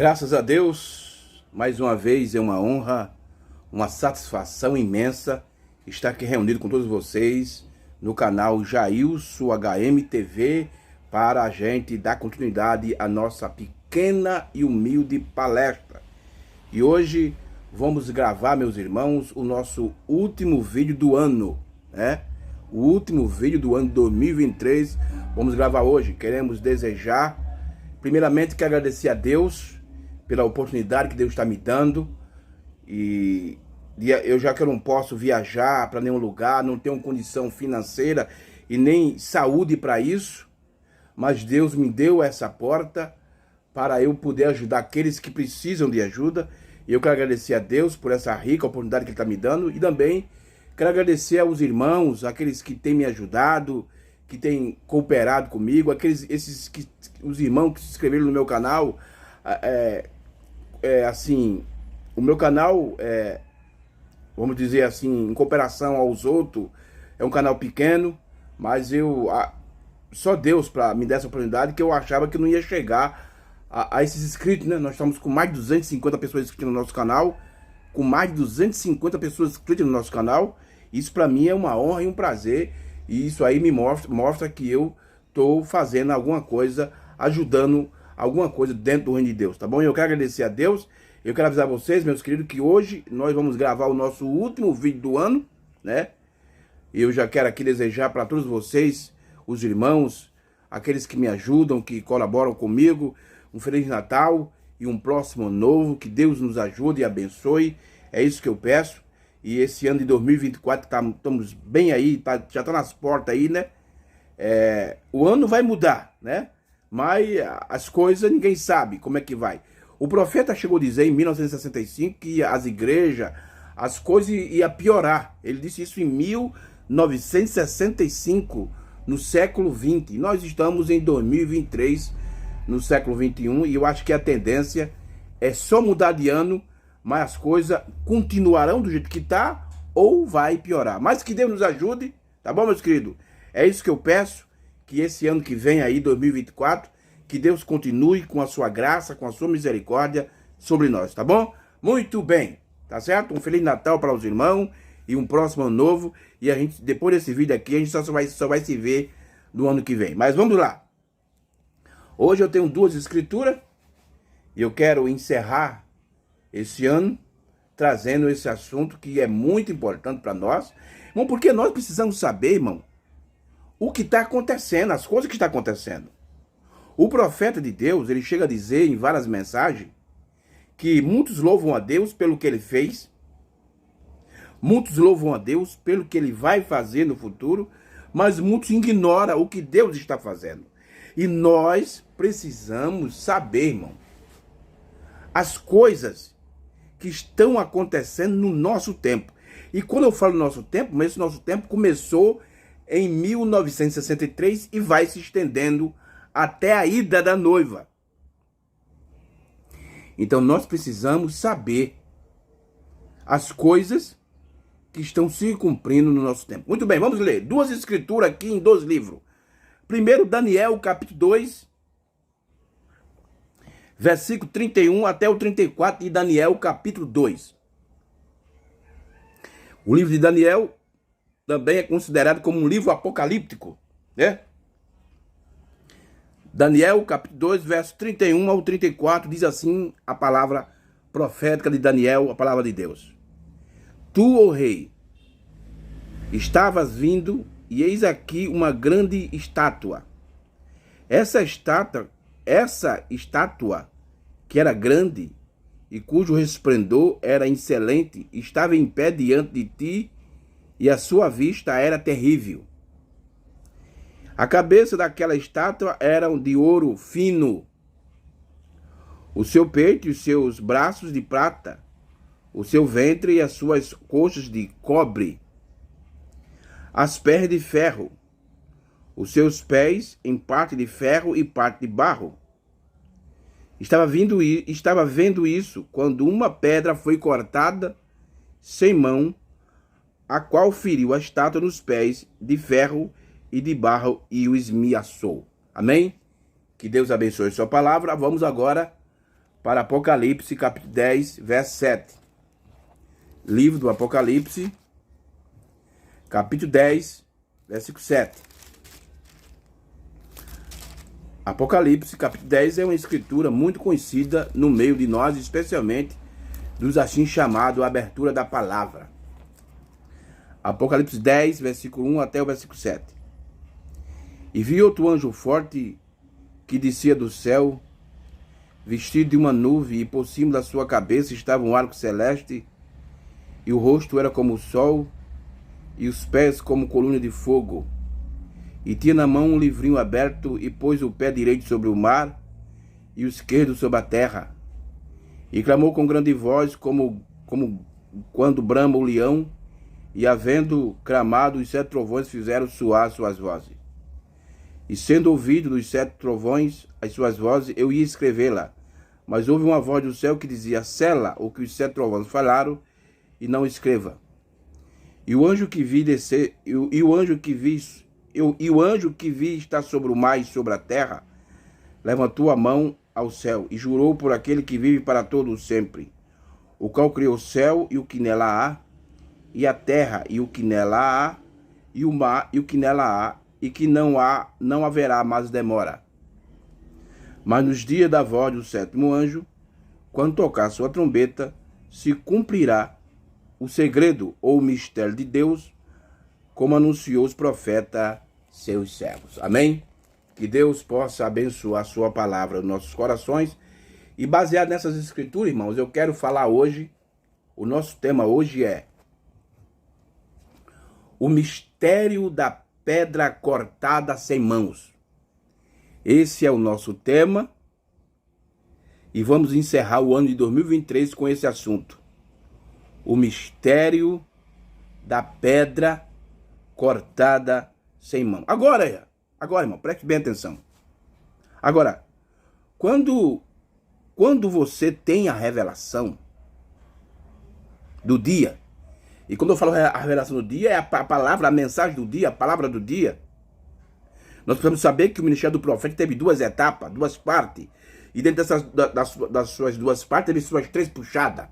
Graças a Deus, mais uma vez é uma honra, uma satisfação imensa estar aqui reunido com todos vocês no canal Jailson HMTV para a gente dar continuidade à nossa pequena e humilde palestra. E hoje vamos gravar, meus irmãos, o nosso último vídeo do ano, né? O último vídeo do ano 2023, vamos gravar hoje. Queremos desejar, primeiramente, quero agradecer a Deus pela oportunidade que Deus está me dando. E eu já que eu não posso viajar para nenhum lugar, não tenho condição financeira e nem saúde para isso, mas Deus me deu essa porta para eu poder ajudar aqueles que precisam de ajuda. E eu quero agradecer a Deus por essa rica oportunidade que Ele está me dando. E também quero agradecer aos irmãos, aqueles que têm me ajudado, que têm cooperado comigo, os irmãos que se inscreveram no meu canal. Assim, o meu canal, vamos dizer assim, em comparação aos outros, é um canal pequeno, mas só Deus para me dar essa oportunidade, que eu achava que não ia chegar a esses inscritos, né? Nós estamos com mais de 250 pessoas inscritas no nosso canal, com mais de 250 pessoas inscritas no nosso canal. Isso para mim é uma honra e um prazer, e isso aí me mostra que eu estou fazendo alguma coisa, ajudando alguma coisa dentro do reino de Deus, tá bom? Eu quero agradecer a Deus. Eu quero avisar vocês, meus queridos, que hoje nós vamos gravar o nosso último vídeo do ano, né? E eu já quero aqui desejar para todos vocês, os irmãos, aqueles que me ajudam, que colaboram comigo, um Feliz Natal e um próximo ano novo. Que Deus nos ajude e abençoe. É isso que eu peço. E esse ano de 2024, estamos bem aí, já está nas portas aí, né? O ano vai mudar, né? Mas as coisas ninguém sabe como é que vai. O profeta chegou a dizer em 1965 que as igrejas, as coisas iam piorar. Ele disse isso em 1965, no século 20. Nós estamos em 2023, no século 21, e eu acho que a tendência é só mudar de ano, mas as coisas continuarão do jeito que está ou vai piorar. Mas que Deus nos ajude, tá bom, meus queridos? É isso que eu peço. Que esse ano que vem aí, 2024, que Deus continue com a sua graça, com a sua misericórdia sobre nós, tá bom? Muito bem, tá certo? Um Feliz Natal para os irmãos e um próximo ano novo. E a gente, depois desse vídeo aqui, a gente só vai se ver no ano que vem. Mas vamos lá. Hoje eu tenho duas escrituras e eu quero encerrar esse ano trazendo esse assunto que é muito importante para nós. Irmão, porque nós precisamos saber, irmão, o que está acontecendo, as coisas que estão acontecendo. O profeta de Deus, ele chega a dizer em várias mensagens que muitos louvam a Deus pelo que ele fez, muitos louvam a Deus pelo que ele vai fazer no futuro, mas muitos ignoram o que Deus está fazendo. E nós precisamos saber, irmão, as coisas que estão acontecendo no nosso tempo. E quando eu falo nosso tempo, mas esse nosso tempo começou em 1963 e vai se estendendo até a ida da noiva. Então nós precisamos saber as coisas que estão se cumprindo no nosso tempo. Muito bem, vamos ler duas escrituras aqui em dois livros. Primeiro, Daniel, capítulo 2, versículo 31 até o 34, e Daniel, capítulo 2. O livro de Daniel também é considerado como um livro apocalíptico, né? Daniel, capítulo 2, verso 31 ao 34, diz assim a palavra profética de Daniel, a palavra de Deus. Tu, ó rei, estavas vindo, e eis aqui uma grande estátua. Essa estátua, que era grande, e cujo resplendor era excelente, estava em pé diante de ti, e a sua vista era terrível. A cabeça daquela estátua era de ouro fino, o seu peito e os seus braços de prata, o seu ventre e as suas coxas de cobre, as pernas de ferro, os seus pés em parte de ferro e parte de barro. Estava vendo isso quando uma pedra foi cortada sem mão, a qual feriu a estátua nos pés de ferro e de barro e o esmiaçou. Amém? Que Deus abençoe sua palavra. Vamos agora para Apocalipse, capítulo 10, verso 7. Livro do Apocalipse, capítulo 10, versículo 7. Apocalipse, capítulo 10, é uma escritura muito conhecida no meio de nós, especialmente dos assim chamados abertura da palavra. Apocalipse 10, versículo 1 até o versículo 7. E vi outro anjo forte que descia do céu, vestido de uma nuvem, e por cima da sua cabeça estava um arco celeste, e o rosto era como o sol, e os pés como coluna de fogo. E tinha na mão um livrinho aberto, e pôs o pé direito sobre o mar, e o esquerdo sobre a terra. E clamou com grande voz, como quando brama o leão, e havendo clamado, os 7 trovões fizeram soar suas vozes. E sendo ouvido dos 7 trovões as suas vozes, eu ia escrevê-la. Mas houve uma voz do céu que dizia: sela o que os 7 trovões falaram, e não escreva. E o anjo que vi descer, e o anjo que vi estar sobre o mar e sobre a terra, levantou a mão ao céu e jurou por aquele que vive para todo sempre, o qual criou o céu e o que nela há, e a terra e o que nela há, e o mar e o que nela há, e que não haverá mais demora. Mas nos dias da voz do 7º anjo, quando tocar sua trombeta, se cumprirá o segredo ou o mistério de Deus, como anunciou os profetas, seus servos. Amém? Que Deus possa abençoar a sua palavra nos nossos corações. E baseado nessas escrituras, irmãos, eu quero falar hoje, o nosso tema hoje é o mistério da pedra cortada sem mãos. Esse é o nosso tema. E vamos encerrar o ano de 2023 com esse assunto. O mistério da pedra cortada sem mão. Agora, irmão, preste bem atenção. Agora, quando você tem a revelação do dia, e quando eu falo a revelação do dia, é a palavra, a mensagem do dia, a palavra do dia, nós precisamos saber que o ministério do profeta teve 2 etapas, 2 partes, e dentro das suas 2 partes, teve suas 3 puxadas.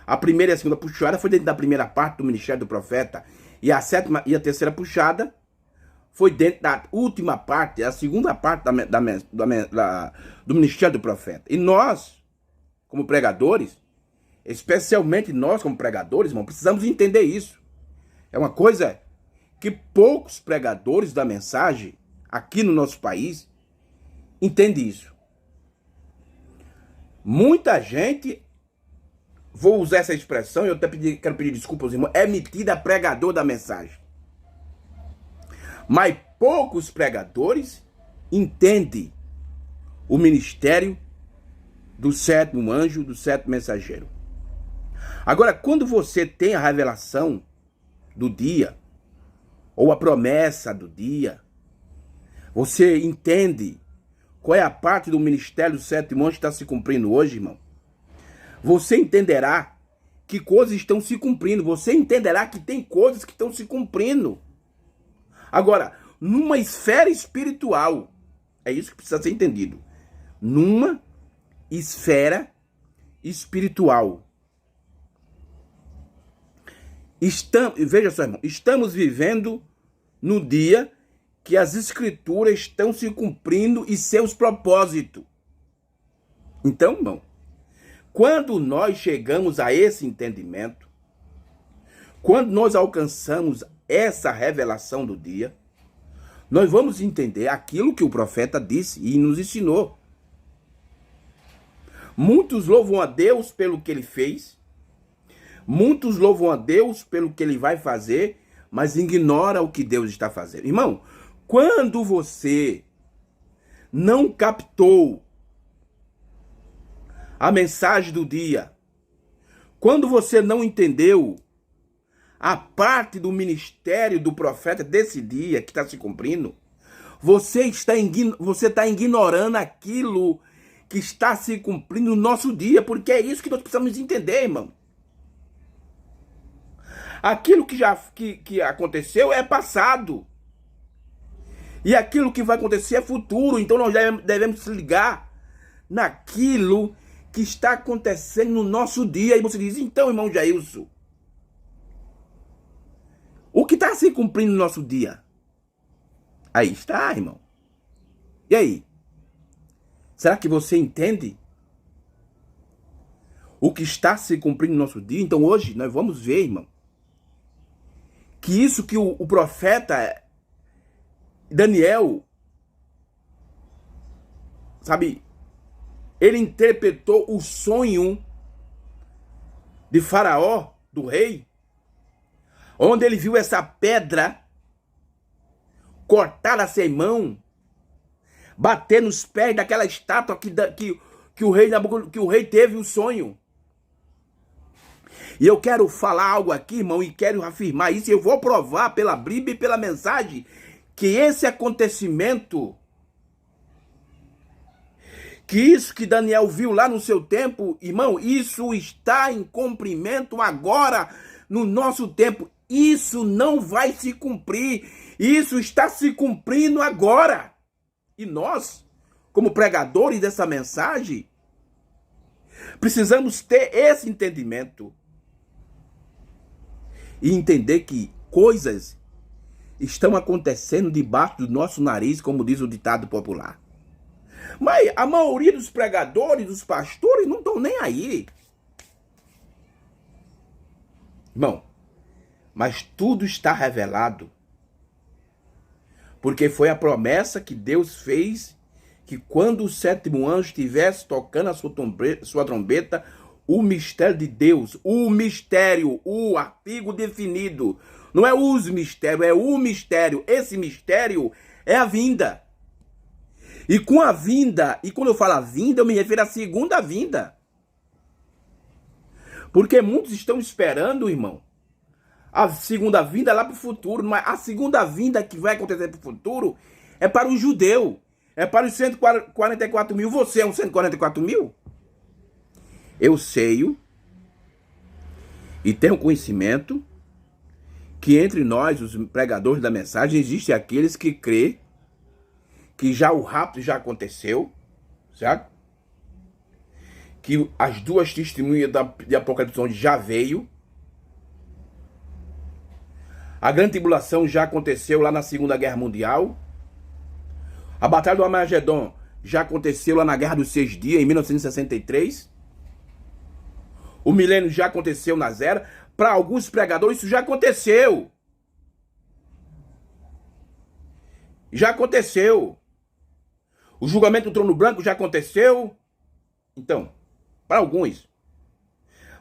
A primeira e a segunda puxada foi dentro da primeira parte do ministério do profeta, e a 7ª e a 3ª puxada foi dentro da última parte, a segunda parte do ministério do profeta. E nós, como pregadores, especialmente nós como pregadores, irmão, precisamos entender isso. É uma coisa que poucos pregadores da mensagem, aqui no nosso país, entendem isso. Muita gente, vou usar essa expressão, eu até quero pedir desculpa aos irmãos, é metida pregador da mensagem. Mas poucos pregadores entendem o ministério do 7º anjo, do 7º mensageiro. Agora, quando você tem a revelação do dia, ou a promessa do dia, você entende qual é a parte do ministério do 7º anjo que está se cumprindo hoje, irmão. Você entenderá que coisas estão se cumprindo. Você entenderá que tem coisas que estão se cumprindo. Agora, numa esfera espiritual, é isso que precisa ser entendido. Numa esfera espiritual. Veja só, irmão, estamos vivendo no dia que as escrituras estão se cumprindo e seus propósitos. Então, irmão, quando nós chegamos a esse entendimento, quando nós alcançamos essa revelação do dia, nós vamos entender aquilo que o profeta disse e nos ensinou. Muitos louvam a Deus pelo que ele fez, muitos louvam a Deus pelo que ele vai fazer, mas ignora o que Deus está fazendo. Irmão, quando você não captou a mensagem do dia, quando você não entendeu a parte do ministério do profeta desse dia que está se cumprindo, você está ignorando aquilo que está se cumprindo no nosso dia, porque é isso que nós precisamos entender, irmão. Aquilo que aconteceu é passado. E aquilo que vai acontecer é futuro. Então nós devemos se ligar naquilo que está acontecendo no nosso dia. E você diz, então, irmão Jailson, o que está se cumprindo no nosso dia? Aí está, irmão. E aí? Será que você entende o que está se cumprindo no nosso dia? Então hoje nós vamos ver, irmão, que isso que o profeta Daniel, sabe, ele interpretou o sonho de Faraó, do rei, onde ele viu essa pedra cortada sem mão, bater nos pés daquela estátua que o rei teve um sonho. E eu quero falar algo aqui, irmão, e quero afirmar isso, e eu vou provar pela Bíblia e pela mensagem que esse acontecimento, que isso que Daniel viu lá no seu tempo, irmão, isso está em cumprimento agora, no nosso tempo. Isso não vai se cumprir, isso está se cumprindo agora. E nós, como pregadores dessa mensagem, precisamos ter esse entendimento e entender que coisas estão acontecendo debaixo do nosso nariz, como diz o ditado popular. Mas a maioria dos pregadores, dos pastores, não estão nem aí. Irmão, mas tudo está revelado. Porque foi a promessa que Deus fez, que quando o sétimo anjo estivesse tocando a sua trombeta, o mistério de Deus, o mistério, o artigo definido, não é os mistérios, é o mistério. Esse mistério é a vinda. E com a vinda, e quando eu falo a vinda, eu me refiro à segunda vinda. Porque muitos estão esperando, irmão, a segunda vinda lá para o futuro. Mas a segunda vinda que vai acontecer para o futuro é para o judeu. É para os 144 mil. Você é um 144 mil? Eu sei e tenho conhecimento que entre nós, os pregadores da mensagem, existem aqueles que crê que já o rapto já aconteceu, certo? Que as duas testemunhas de Apocalipse já veio. A grande tribulação já aconteceu lá na Segunda Guerra Mundial. A Batalha do Armagedon já aconteceu lá na Guerra dos 6 Dias, em 1963. O milênio já aconteceu nas eras. Para alguns pregadores isso já aconteceu. Já aconteceu. O julgamento do trono branco já aconteceu. Então, para alguns.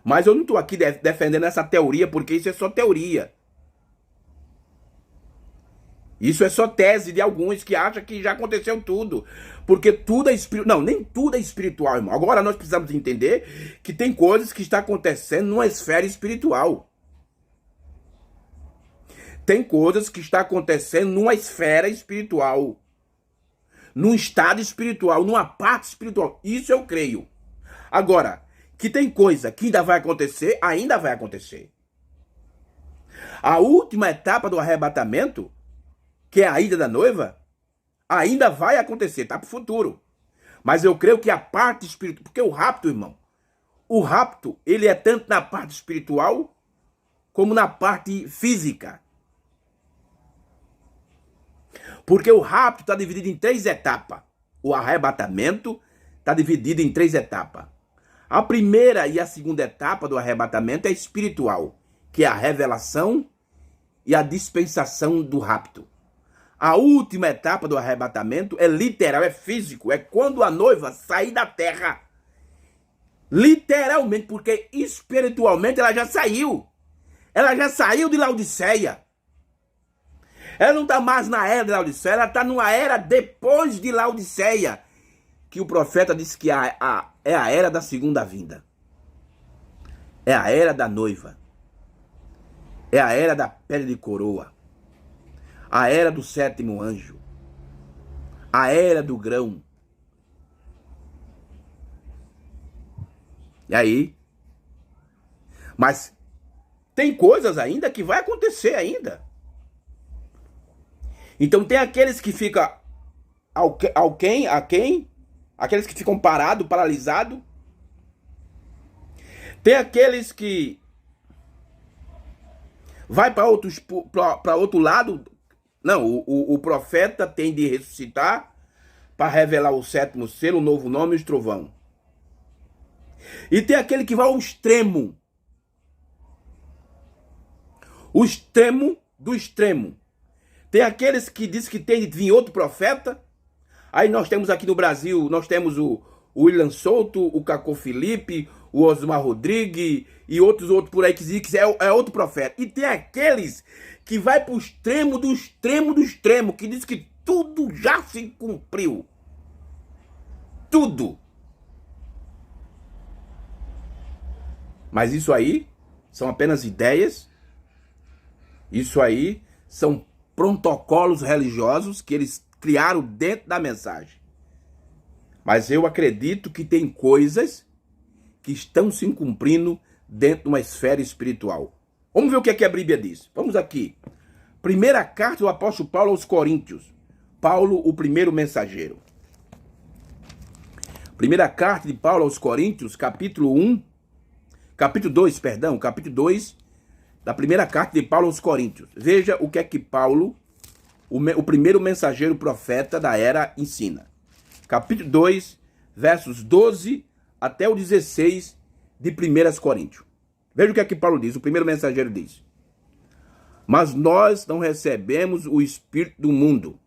Mas eu não estou aqui defendendo essa teoria, porque isso é só teoria. Isso é só tese de alguns que acham que já aconteceu tudo. Porque tudo é espiritual. Não, nem tudo é espiritual, irmão. Agora nós precisamos entender que tem coisas que estão acontecendo numa esfera espiritual. Tem coisas que estão acontecendo numa esfera espiritual. Num estado espiritual, numa parte espiritual. Isso eu creio. Agora, que tem coisa que ainda vai acontecer, ainda vai acontecer. A última etapa do arrebatamento, que é a ida da noiva, ainda vai acontecer, tá pro futuro. Mas eu creio que a parte espiritual, porque o rapto, irmão, o rapto, ele é tanto na parte espiritual como na parte física. Porque o rapto está dividido em 3 etapas. O arrebatamento está dividido em 3 etapas. A primeira e a segunda etapa do arrebatamento é espiritual, que é a revelação e a dispensação do rapto. A última etapa do arrebatamento é literal, é físico, é quando a noiva sair da terra. Literalmente, porque espiritualmente ela já saiu. Ela já saiu de Laodiceia. Ela não está mais na era de Laodiceia, ela está numa era depois de Laodiceia, que o profeta disse que é a era da segunda vinda. É a era da noiva. É a era da pele de coroa. A era do sétimo anjo. A era do grão. E aí? Mas tem coisas ainda que vai acontecer ainda. Então tem aqueles que ficam aqueles que ficam parados, paralisados, Tem aqueles que vai para outro lado. Não, o profeta tem de ressuscitar para revelar o sétimo selo, o novo nome e o trovão. E tem aquele que vai ao extremo. O extremo do extremo. Tem aqueles que diz que tem de vir outro profeta. Aí nós temos aqui no Brasil, nós temos o William Souto, o Cacô Felipe, o Osmar Rodrigues e outros por aí que dizem que é outro profeta. E tem aqueles que vai para o extremo do extremo do extremo, que diz que tudo já se cumpriu. Tudo. Mas isso aí são apenas ideias. Isso aí são protocolos religiosos que eles criaram dentro da mensagem. Mas eu acredito que tem coisas que estão se cumprindo dentro de uma esfera espiritual. Vamos ver o que a Bíblia diz. Vamos aqui. Primeira carta do apóstolo Paulo aos Coríntios. Paulo, o primeiro mensageiro. Primeira carta de Paulo aos Coríntios, capítulo 2 da primeira carta de Paulo aos Coríntios. Veja o que Paulo, o primeiro mensageiro profeta da era, ensina. Capítulo 2, versos 12 até o 16 de 1 Coríntios. Veja o que Paulo diz, o primeiro mensageiro diz. Mas nós não recebemos o espírito do mundo.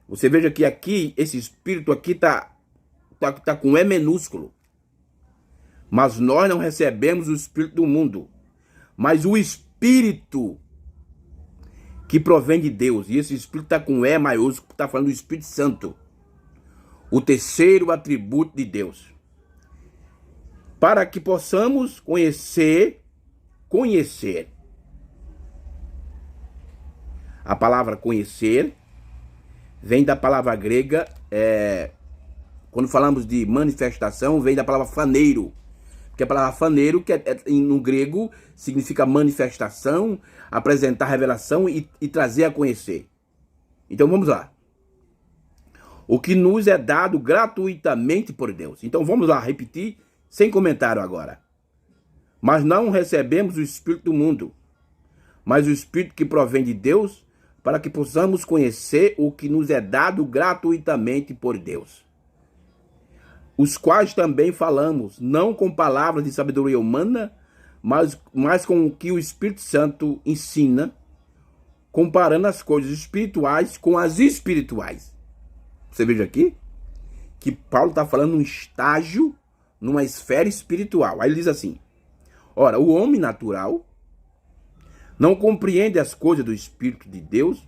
Você veja que aqui, esse espírito aqui tá com E minúsculo. Mas nós não recebemos o espírito do mundo, mas o espírito que provém de Deus. E esse espírito está com E maiúsculo, está falando do Espírito Santo. O terceiro atributo de Deus. Para que possamos conhecer. A palavra conhecer vem da palavra grega, quando falamos de manifestação, vem da palavra faneiro. Porque a palavra faneiro, que no grego, significa manifestação, apresentar revelação e trazer a conhecer. Então vamos lá. O que nos é dado gratuitamente por Deus. Então vamos lá, repetir, sem comentário agora. Mas não recebemos o Espírito do mundo, mas o Espírito que provém de Deus, para que possamos conhecer o que nos é dado gratuitamente por Deus. Os quais também falamos, não com palavras de sabedoria humana, mas com o que o Espírito Santo ensina, comparando as coisas espirituais com as espirituais. Você veja aqui que Paulo está falando num estágio, numa esfera espiritual. Aí ele diz assim, ora, o homem natural não compreende as coisas do Espírito de Deus,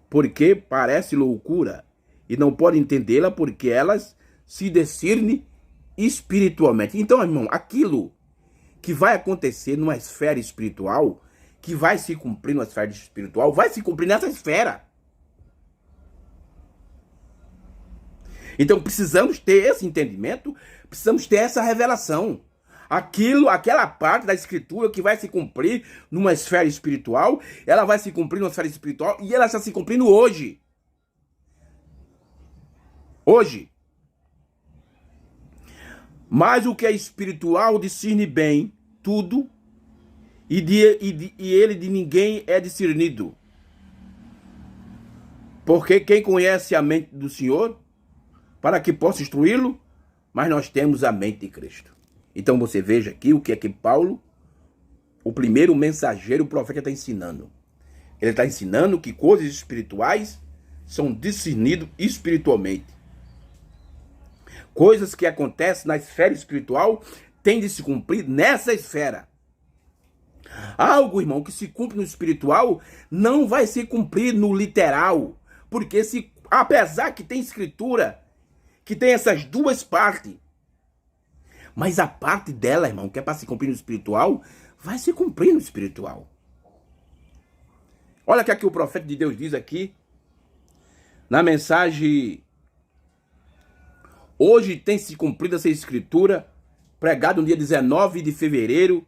porque parece loucura, e não pode entendê-la porque elas se discerne espiritualmente. Então, irmão, aquilo que vai acontecer numa esfera espiritual, que vai se cumprir numa esfera espiritual, vai se cumprir nessa esfera. Então, precisamos ter esse entendimento, precisamos ter essa revelação. Aquela parte da escritura que vai se cumprir numa esfera espiritual, ela vai se cumprir numa esfera espiritual e ela está se cumprindo hoje. Hoje. Mas o que é espiritual discerne bem tudo e ele de ninguém é discernido. Porque quem conhece a mente do Senhor, para que possa instruí-lo, mas nós temos a mente de Cristo. Então você veja aqui o que é que Paulo, o primeiro mensageiro, o profeta, está ensinando. Ele está ensinando que coisas espirituais são discernidas espiritualmente. Coisas que acontecem na esfera espiritual têm de se cumprir nessa esfera. Algo, irmão, que se cumpre no espiritual não vai se cumprir no literal. Porque apesar que tem escritura que tem essas duas partes, mas a parte dela, irmão, que é para se cumprir no espiritual, vai se cumprir no espiritual. Olha o que aqui o profeta de Deus diz aqui, na mensagem: hoje tem se cumprido essa escritura, pregada no dia 19 de fevereiro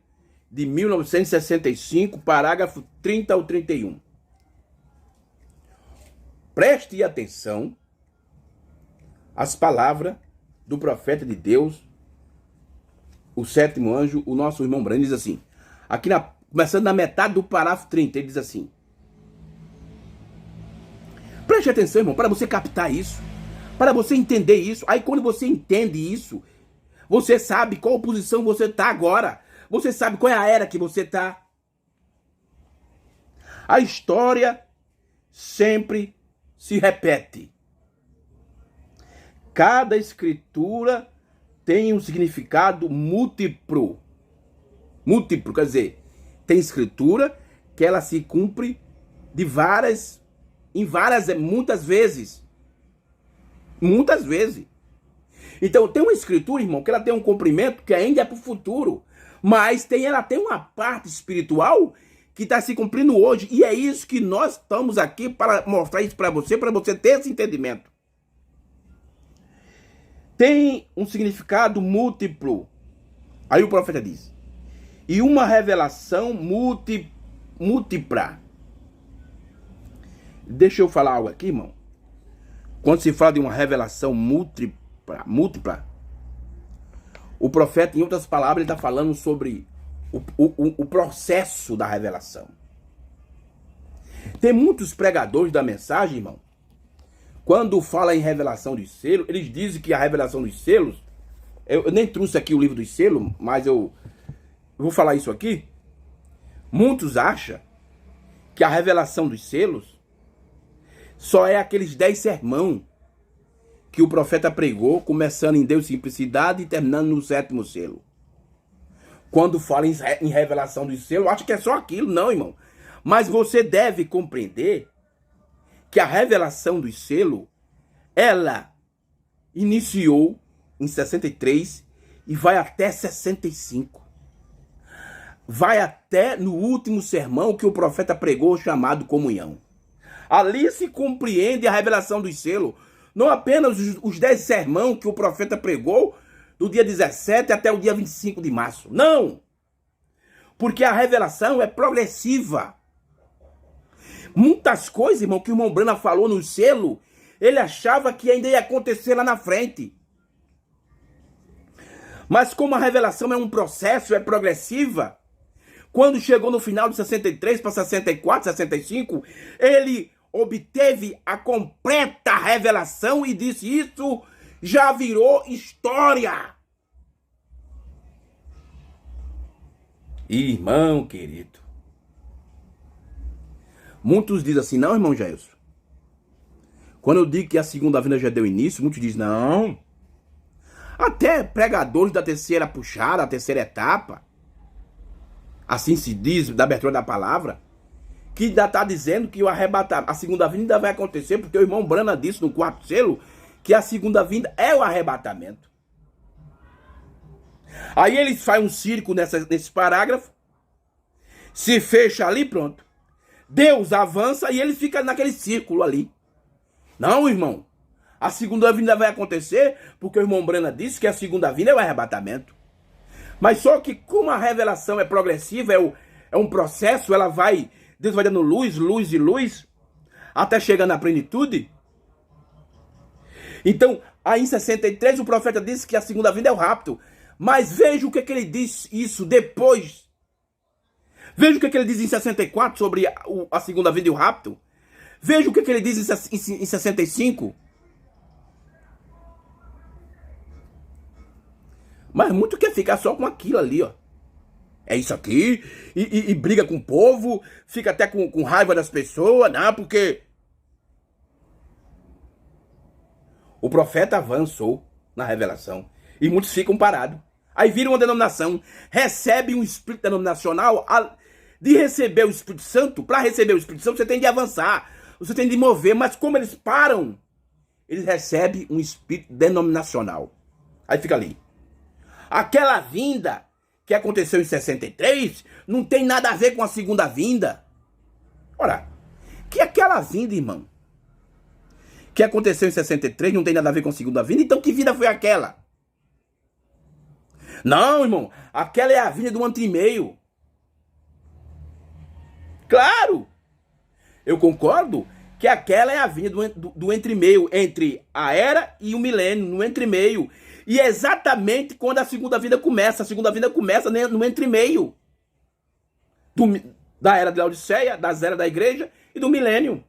de 1965, parágrafo 30 ao 31. Preste atenção às palavras do profeta de Deus o sétimo anjo, o nosso irmão Breno diz assim, aqui começando na metade do parágrafo 30, ele diz assim, preste atenção, irmão, para você captar isso, para você entender isso. Aí quando você entende isso, você sabe qual posição você está agora, você sabe qual é a era que você está. A história sempre se repete. Cada escritura tem um significado múltiplo. Múltiplo, quer dizer, tem escritura que ela se cumpre muitas vezes. Muitas vezes. Então tem uma escritura, irmão, que ela tem um cumprimento que ainda é para o futuro. Mas ela tem uma parte espiritual que está se cumprindo hoje. E é isso que nós estamos aqui para mostrar isso para você ter esse entendimento. Tem um significado múltiplo. Aí o profeta diz. E uma revelação múltipla. Deixa eu falar algo aqui, irmão. Quando se fala de uma revelação múltipla, o profeta, em outras palavras, ele está falando sobre o processo da revelação. Tem muitos pregadores da mensagem, irmão, quando fala em revelação dos selos, eles dizem que a revelação dos selos, eu nem trouxe aqui o livro dos selos, mas eu vou falar isso aqui. Muitos acham que a revelação dos selos só é aqueles 10 sermões que o profeta pregou, começando em Deus simplicidade e terminando no 7º selo. Quando fala em revelação dos selos, acho que é só aquilo. Não, irmão. Mas você deve compreender que a revelação dos selos, ela iniciou em 63 e vai até 65. Vai até no último sermão que o profeta pregou, chamado comunhão. Ali se compreende a revelação dos selos. Não apenas os 10 sermões que o profeta pregou do dia 17 até o dia 25 de março. Não! Porque a revelação é progressiva. Muitas coisas, irmão, que o irmão Brana falou no selo, ele achava que ainda ia acontecer lá na frente. Mas como a revelação é um processo, é progressiva, quando chegou no final de 63 para 64, 65, ele obteve a completa revelação e disse: isso já virou história. Irmão querido, muitos dizem assim: não, irmão Jailson, quando eu digo que a segunda vinda já deu início, muitos dizem: não. Até pregadores da terceira puxada, a terceira etapa, assim se diz, da abertura da palavra, que ainda está dizendo que o arrebatamento, a segunda vinda vai acontecer, porque o irmão Brana disse no 4º selo que a segunda vinda é o arrebatamento. Aí eles fazem um círculo nesse parágrafo, se fecha ali, pronto. Deus avança e ele fica naquele círculo ali. Não, irmão. A segunda vinda vai acontecer porque o irmão Brana disse que a segunda vinda é o arrebatamento. Mas só que como a revelação é progressiva, é um processo, Deus vai dando luz, luz e luz, até chegar na plenitude. Então, aí em 63 o profeta disse que a segunda vinda é o rapto. Mas veja o que ele diz isso depois. Veja o que ele diz em 64 sobre a segunda vinda e o rapto. Veja o que ele diz em 65. Mas muito quer ficar só com aquilo ali, ó. É isso aqui, e briga com o povo, fica até com raiva das pessoas, não, porque o profeta avançou na revelação e muitos ficam parados. Aí vira uma denominação, recebe um espírito denominacional. De receber o Espírito Santo, para receber o Espírito Santo você tem de avançar, você tem de mover, mas como eles param, eles recebem um espírito denominacional. Aí fica ali. Aquela vinda que aconteceu em 63 não tem nada a ver com a segunda vinda. Ora, que aquela vinda, irmão, que aconteceu em 63 não tem nada a ver com a segunda vinda, então que vinda foi aquela? Não, irmão, aquela é a vinda do 1 ano e meio. Claro, eu concordo que aquela é a vinda do entremeio, entre a era e o milênio, no entremeio. E é exatamente quando a segunda vida começa. A segunda vida começa no entremeio da era de Laodiceia, das eras da igreja e do milênio.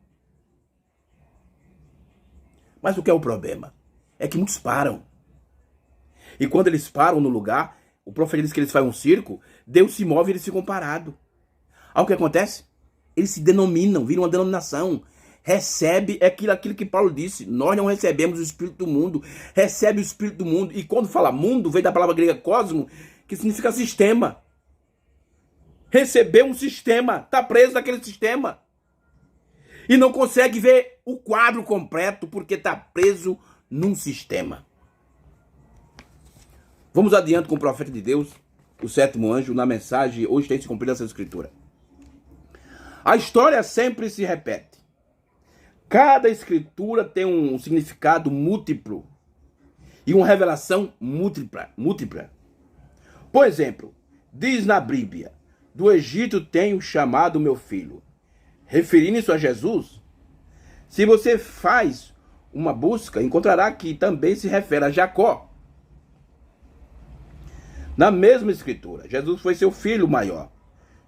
Mas o que é o problema? É que muitos param. E quando eles param no lugar, o profeta diz que eles fazem um circo, Deus se move e eles ficam parados. Aí o que acontece? Eles se denominam, viram uma denominação. Recebe aquilo que Paulo disse. Nós não recebemos o espírito do mundo. Recebe o espírito do mundo. E quando fala mundo, vem da palavra grega cosmo, que significa sistema. Recebeu um sistema. Está preso naquele sistema. E não consegue ver o quadro completo porque está preso num sistema. Vamos adiante com o profeta de Deus, o sétimo anjo, na mensagem. Hoje tem se cumprido essa escritura. A história sempre se repete. Cada escritura tem um significado múltiplo e uma revelação múltipla. Por exemplo, diz na Bíblia: do Egito tenho chamado meu filho. Referindo-se a Jesus, se você faz uma busca, encontrará que também se refere a Jacó. Na mesma escritura, Jesus foi seu filho maior.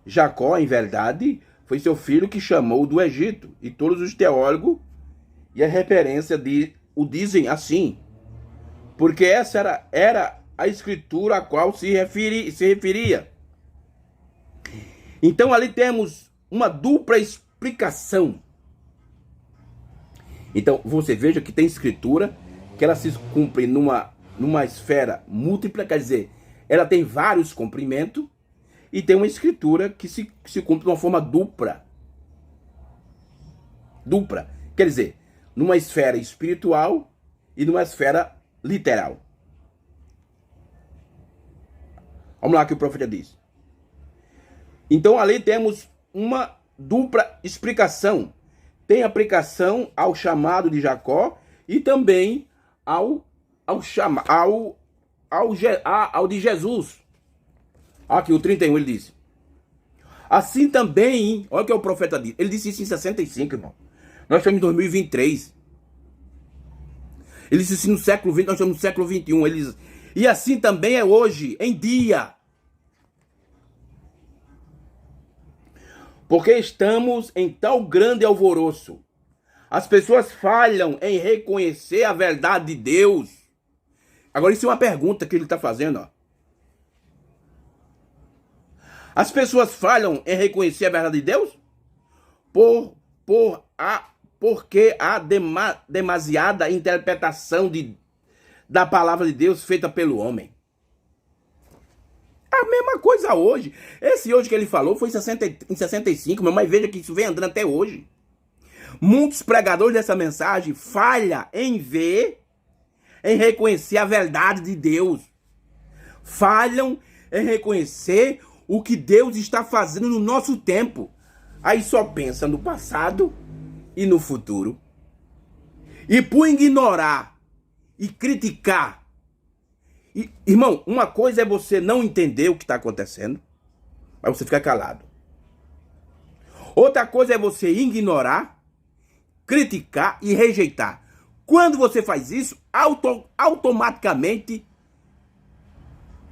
Jacó, em verdade, foi seu filho que chamou do Egito. E todos os teólogos e a referência o dizem assim. Porque essa era a escritura a qual se referia. Então ali temos uma dupla explicação. Então você veja que tem escritura que ela se cumpre numa esfera múltipla, quer dizer, ela tem vários comprimentos. E tem uma escritura que se cumpre de uma forma dupla. Dupla. Quer dizer, numa esfera espiritual e numa esfera literal. Vamos lá que o profeta diz. Então ali temos uma dupla explicação. Tem aplicação ao chamado de Jacó e também ao de Jesus. Aqui o 31 ele diz. Assim também, olha o que o profeta diz. Ele disse isso em 65, irmão. Nós estamos em 2023. Ele disse isso no século XX, nós estamos no século XXI. Ele diz, e assim também é hoje, em dia. Porque estamos em tal grande alvoroço. As pessoas falham em reconhecer a verdade de Deus. Agora isso é uma pergunta que ele está fazendo, ó. As pessoas falham em reconhecer a verdade de Deus porque há demasiada interpretação da palavra de Deus feita pelo homem. A mesma coisa hoje. Esse hoje que ele falou foi em 65, mas veja que isso vem andando até hoje. Muitos pregadores dessa mensagem falham em reconhecer a verdade de Deus. Falham em reconhecer o que Deus está fazendo no nosso tempo. Aí só pensa no passado e no futuro. E por ignorar e criticar. Irmão, uma coisa é você não entender o que está acontecendo, mas você fica calado. Outra coisa é você ignorar, criticar e rejeitar. Quando você faz isso, automaticamente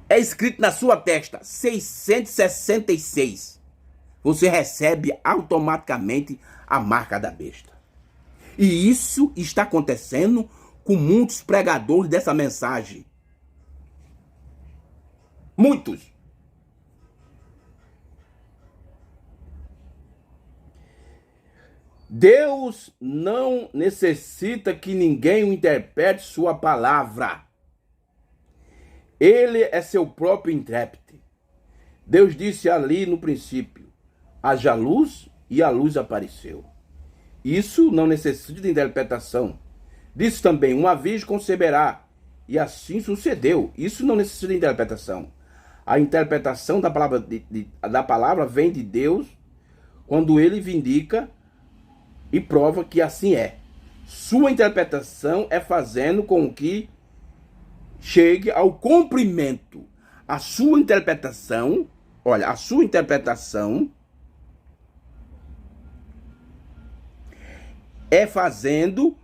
é escrito na sua testa 666. Você recebe automaticamente a marca da besta. E isso está acontecendo com muitos pregadores dessa mensagem. Muitos. Deus não necessita que ninguém interprete sua palavra. Ele é seu próprio intérprete. Deus disse ali no princípio: haja luz, e a luz apareceu. Isso não necessita de interpretação. Disse também: uma virgem conceberá, e assim sucedeu. Isso não necessita de interpretação. A interpretação da palavra vem de Deus quando ele vindica e prova que assim é. Sua interpretação é fazendo com que chegue ao cumprimento. A sua interpretação, olha, a sua interpretação é fazendo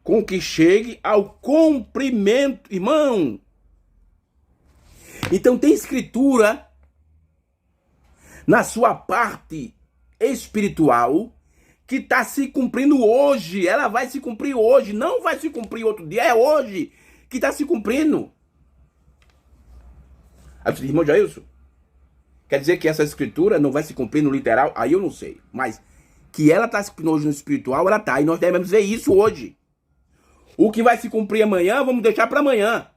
com que chegue ao cumprimento, irmão. Então tem escritura na sua parte espiritual que está se cumprindo hoje. Ela vai se cumprir hoje, não vai se cumprir outro dia, é hoje que está se cumprindo. Aí você diz, irmão Jailson, quer dizer que essa escritura não vai se cumprir no literal? Aí eu não sei, mas que ela está se cumprindo hoje no espiritual, ela está, e nós devemos ver isso hoje. O que vai se cumprir amanhã, vamos deixar para amanhã.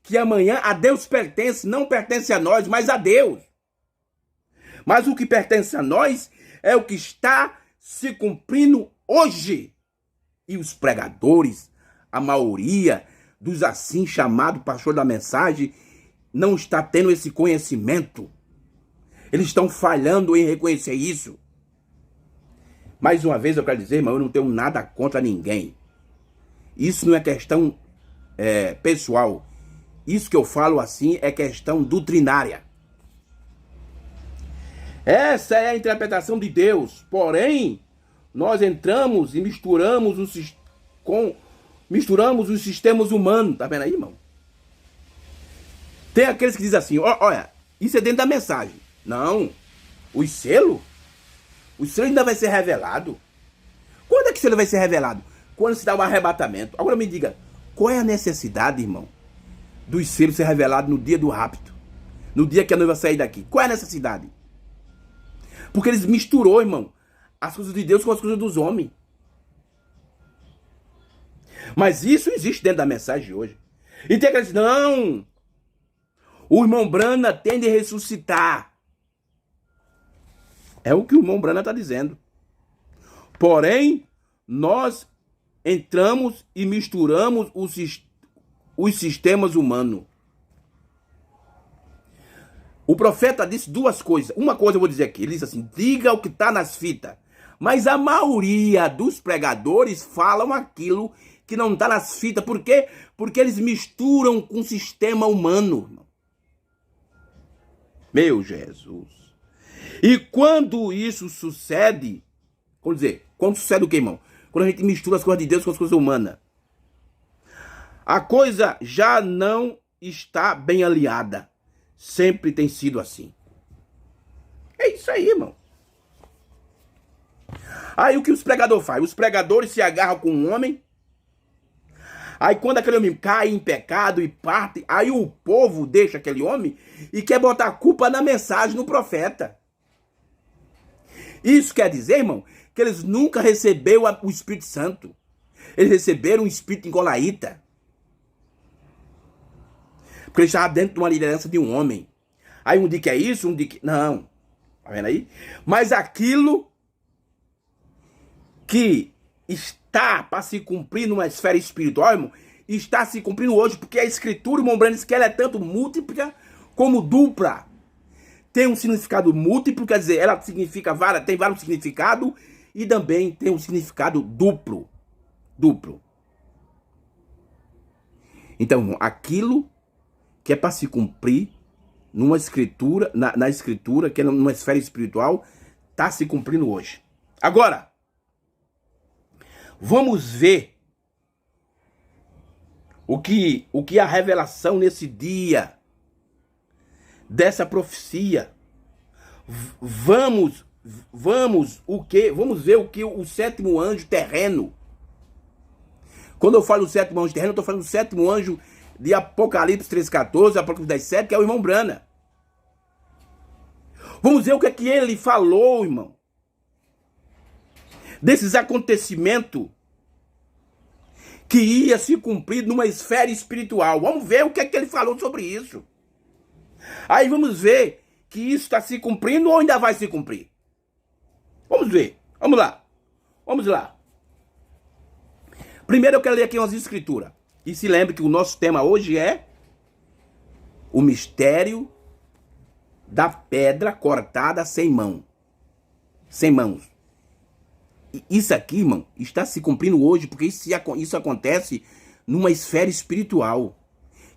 Que amanhã a Deus pertence, não pertence a nós, mas a Deus. Mas o que pertence a nós é o que está se cumprindo hoje. E os pregadores, a maioria dos assim chamados pastor da mensagem, não está tendo esse conhecimento. Eles estão falhando em reconhecer isso. Mais uma vez eu quero dizer, irmão, eu não tenho nada contra ninguém. Isso não é questão pessoal. Isso que eu falo assim é questão doutrinária. Essa é a interpretação de Deus. Porém, nós entramos e misturamos os sistemas humanos. Tá vendo aí, irmão? Tem aqueles que dizem assim, olha, isso é dentro da mensagem. Não, os selos ainda vai ser revelado. Quando é que o selo vai ser revelado? Quando se dá um arrebatamento. Agora me diga, qual é a necessidade, irmão, dos selos ser revelados no dia do rapto? No dia que a noiva sair daqui. Qual é a necessidade? Porque eles misturou, irmão, as coisas de Deus com as coisas dos homens. Mas isso existe dentro da mensagem de hoje. E tem aqueles, não, o irmão Brana tem de ressuscitar. É o que o irmão Brana está dizendo. Porém, nós entramos e misturamos os sistemas humanos. O profeta disse duas coisas. Uma coisa eu vou dizer aqui. Ele disse assim, diga o que está nas fitas. Mas a maioria dos pregadores falam aquilo que não está nas fitas. Por quê? Porque eles misturam com o sistema humano. Meu Jesus. E quando isso sucede, vamos dizer, quando sucede o que, irmão? Quando a gente mistura as coisas de Deus com as coisas humanas. A coisa já não está bem alinhada. Sempre tem sido assim. É isso aí, irmão. Aí o que os pregadores fazem? Os pregadores se agarram com um homem. Aí quando aquele homem cai em pecado e parte, aí o povo deixa aquele homem e quer botar a culpa na mensagem, no profeta. Isso quer dizer, irmão, que eles nunca receberam o Espírito Santo. Eles receberam o Espírito Nicolaíta. Porque ele estava dentro de uma liderança de um homem. Aí um dia que é isso, um dia que... Não. Tá vendo aí? Mas aquilo que está para se cumprir numa esfera espiritual, irmão, está se cumprindo hoje. Porque a Escritura, irmão Breno, diz que ela é tanto múltipla como dupla. Tem um significado múltiplo, quer dizer, ela significa tem vários significados. E também tem um significado duplo. Duplo. Então, aquilo que é para se cumprir numa escritura, na escritura, que é numa esfera espiritual, está se cumprindo hoje. Agora, vamos ver o que a revelação nesse dia dessa profecia. Vamos ver o que o sétimo anjo terreno. Quando eu falo do sétimo anjo terreno, eu estou falando do sétimo anjo de Apocalipse 3,14, Apocalipse 10,7, que é o irmão Brana. Vamos ver o que é que ele falou, irmão. Desses acontecimentos que ia se cumprir numa esfera espiritual. Vamos ver o que é que ele falou sobre isso. Aí vamos ver que isso está se cumprindo ou ainda vai se cumprir. Vamos ver. Vamos lá. Vamos lá. Primeiro eu quero ler aqui umas escrituras. E se lembre que o nosso tema hoje é o mistério da pedra cortada sem mão. Sem mãos. E isso aqui, irmão, está se cumprindo hoje, porque isso acontece numa esfera espiritual.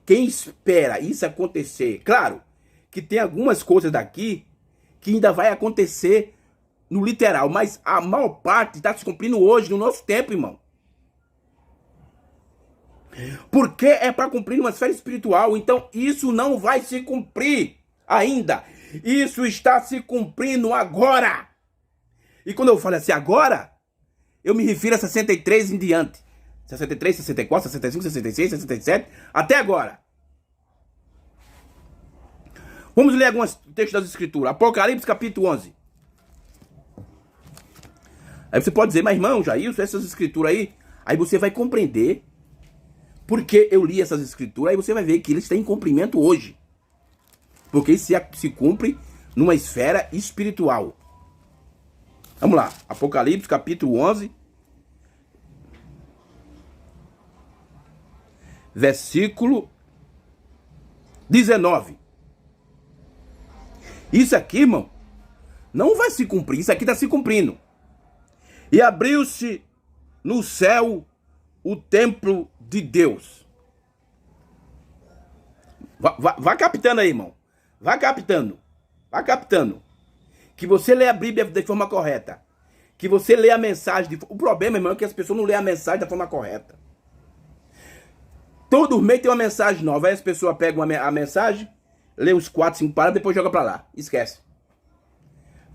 Quem espera isso acontecer? Claro que tem algumas coisas daqui que ainda vai acontecer no literal, mas a maior parte está se cumprindo hoje, no nosso tempo, irmão. Porque é para cumprir uma esfera espiritual, então isso não vai se cumprir ainda. Isso está se cumprindo agora. E quando eu falo assim agora, eu me refiro a 63 em diante. 63, 64, 65, 66, 67, até agora. Vamos ler alguns textos das Escrituras. Apocalipse capítulo 11. Aí você pode dizer, mas irmão, Jailson, essas escrituras aí você vai compreender porque eu li essas escrituras, aí você vai ver que eles têm cumprimento hoje. Porque isso se cumpre numa esfera espiritual. Vamos lá, Apocalipse capítulo 11, versículo 19. Isso aqui, irmão, não vai se cumprir, isso aqui está se cumprindo. E abriu-se no céu o templo de Deus. Vá captando aí, irmão. Vá captando. Vá captando. Que você lê a Bíblia de forma correta. Que você lê a mensagem. O problema, irmão, é que as pessoas não lêem a mensagem da forma correta. Todo mês tem uma mensagem nova. Aí as pessoas pegam a mensagem, lê uns 4, 5 parágrafos, depois joga pra lá. Esquece.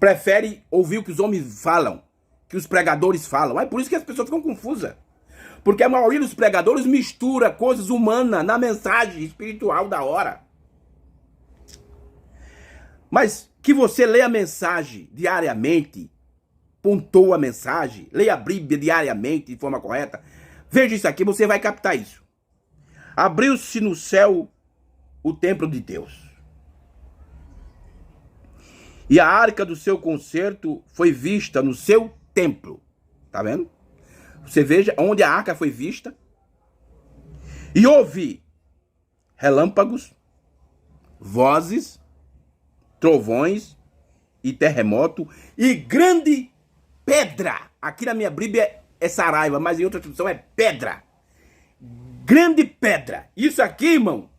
Prefere ouvir o que os homens falam, que os pregadores falam. É por isso que as pessoas ficam confusas. Porque a maioria dos pregadores mistura coisas humanas na mensagem espiritual da hora. Mas que você lê a mensagem diariamente, pontua a mensagem, leia a Bíblia diariamente de forma correta. Veja isso aqui, você vai captar isso. Abriu-se no céu o templo de Deus. E a arca do seu concerto foi vista no seu templo. Tá vendo? Você veja onde a arca foi vista. E houve relâmpagos, vozes, trovões e terremoto e grande pedra. Aqui na minha Bíblia é saraiva, mas em outra tradução é pedra. Grande pedra. Isso aqui, irmão,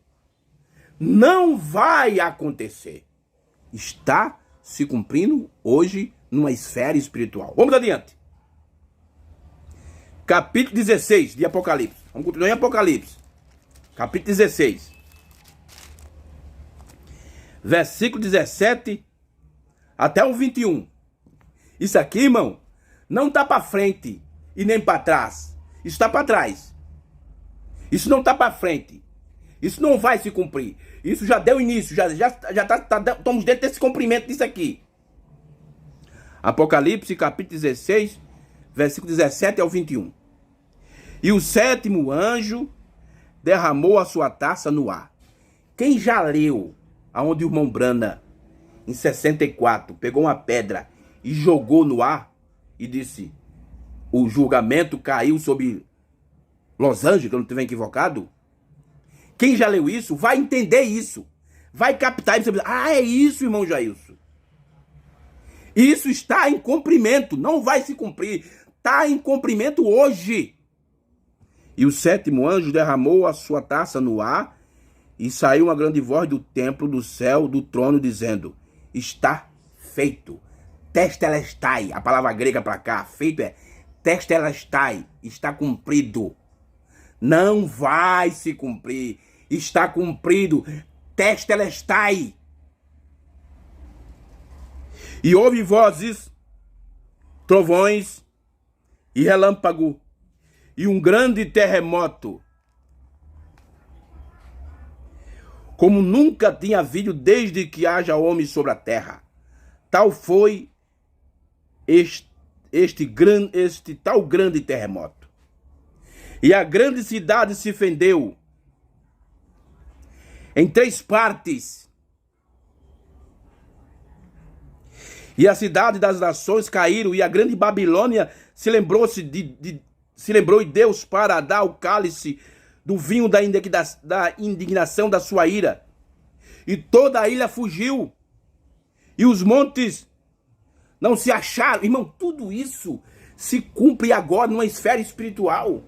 não vai acontecer. Está se cumprindo hoje numa esfera espiritual. Vamos adiante. Capítulo 16 de Apocalipse. Vamos continuar em Apocalipse. Capítulo 16. Versículo 17 até o 21. Isso aqui, irmão, não está para frente e nem para trás. Isso está para trás. Isso não está para frente. Isso não vai se cumprir. Isso já deu início. Estamos dentro desse cumprimento disso aqui. Apocalipse capítulo 16, versículo 17 ao 21. E o sétimo anjo derramou a sua taça no ar. Quem já leu aonde o irmão Brana, em 64, pegou uma pedra e jogou no ar e disse: o julgamento caiu sobre Los Angeles, que eu não estiver equivocado? Quem já leu isso vai entender isso. Vai captar e você vai dizer: ah, é isso, irmão Jailson. Isso está em cumprimento, não vai se cumprir. Está em cumprimento hoje. E o sétimo anjo derramou a sua taça no ar, e saiu uma grande voz do templo, do céu, do trono, dizendo: está feito. Testelestai, a palavra grega para cá, feito é testelestai, está cumprido. Não vai se cumprir, está cumprido. Testelestai. E houve vozes, trovões e relâmpago, e um grande terremoto, como nunca tinha havido desde que haja homem sobre a terra. Tal foi este tal grande terremoto. E a grande cidade se fendeu em 3 partes. E a cidade das nações caíram, e a grande Babilônia se lembrou de Deus para dar o cálice do vinho da indignação da sua ira. E toda a ilha fugiu, e os montes não se acharam. Irmão, tudo isso se cumpre agora numa esfera espiritual.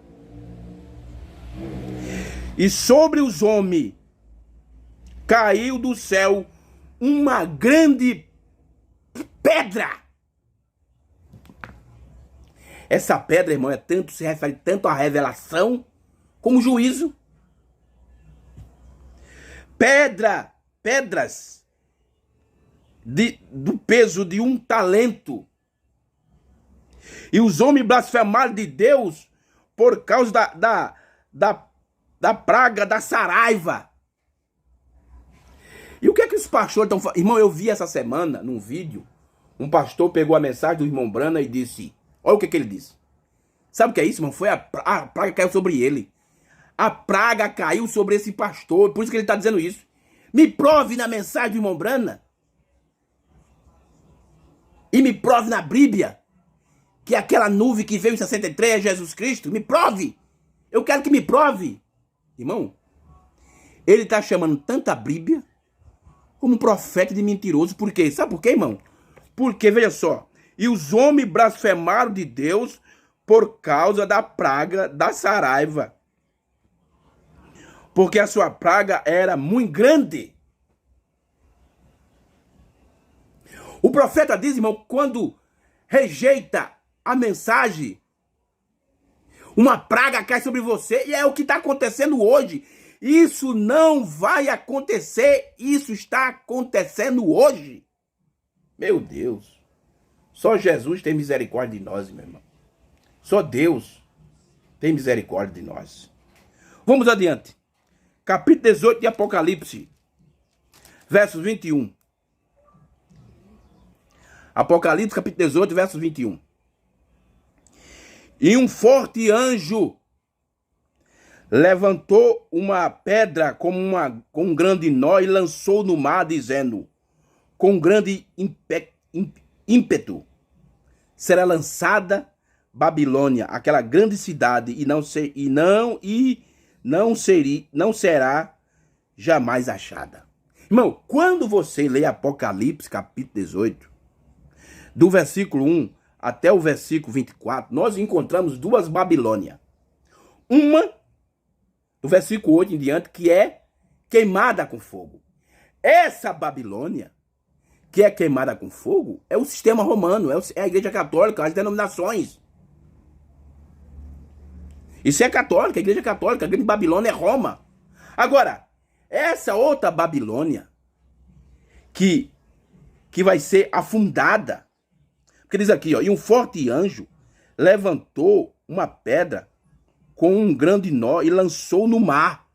E sobre os homens caiu do céu uma grande pedra. Essa pedra, irmão, se refere tanto à revelação como juízo. Pedras do peso de um talento. E os homens blasfemaram de Deus por causa da praga da saraiva. E o que é que os pastores estão falando? Irmão, eu vi essa semana, num vídeo, um pastor pegou a mensagem do irmão Brana e disse, olha o que ele disse. Sabe o que é isso, irmão? Foi a praga caiu sobre ele. A praga caiu sobre esse pastor, por isso que ele está dizendo isso. Me prove na mensagem do irmão Brana. E me prove na Bíblia que aquela nuvem que veio em 63 é Jesus Cristo. Me prove. Eu quero que me prove. Irmão, ele está chamando tanto a Bíblia como um profeta de mentiroso. Por quê? Sabe por quê, irmão? Porque, veja só, e os homens blasfemaram de Deus por causa da praga da saraiva. Porque a sua praga era muito grande. O profeta diz, irmão, quando rejeita a mensagem, uma praga cai sobre você, e é o que está acontecendo hoje. Isso não vai acontecer, isso está acontecendo hoje. Meu Deus, só Jesus tem misericórdia de nós, meu irmão. Só Deus tem misericórdia de nós. Vamos adiante. Capítulo 18 de Apocalipse, versos 21. Apocalipse, capítulo 18, versos 21. E um forte anjo levantou uma pedra com um grande nó e lançou no mar, dizendo, com grande ímpeto, será lançada Babilônia, aquela grande cidade, e não será jamais achada. Irmão, quando você lê Apocalipse, capítulo 18, do versículo 1 até o versículo 24, nós encontramos duas Babilônias. Uma, do versículo 8 em diante, que é queimada com fogo. Essa Babilônia, que é queimada com fogo, é o sistema romano, é a igreja católica, as denominações. Isso é católica, a igreja católica, a grande Babilônia é Roma. Agora, essa outra Babilônia, que vai ser afundada, porque diz aqui, ó, e um forte anjo levantou uma pedra com um grande nó e lançou no mar,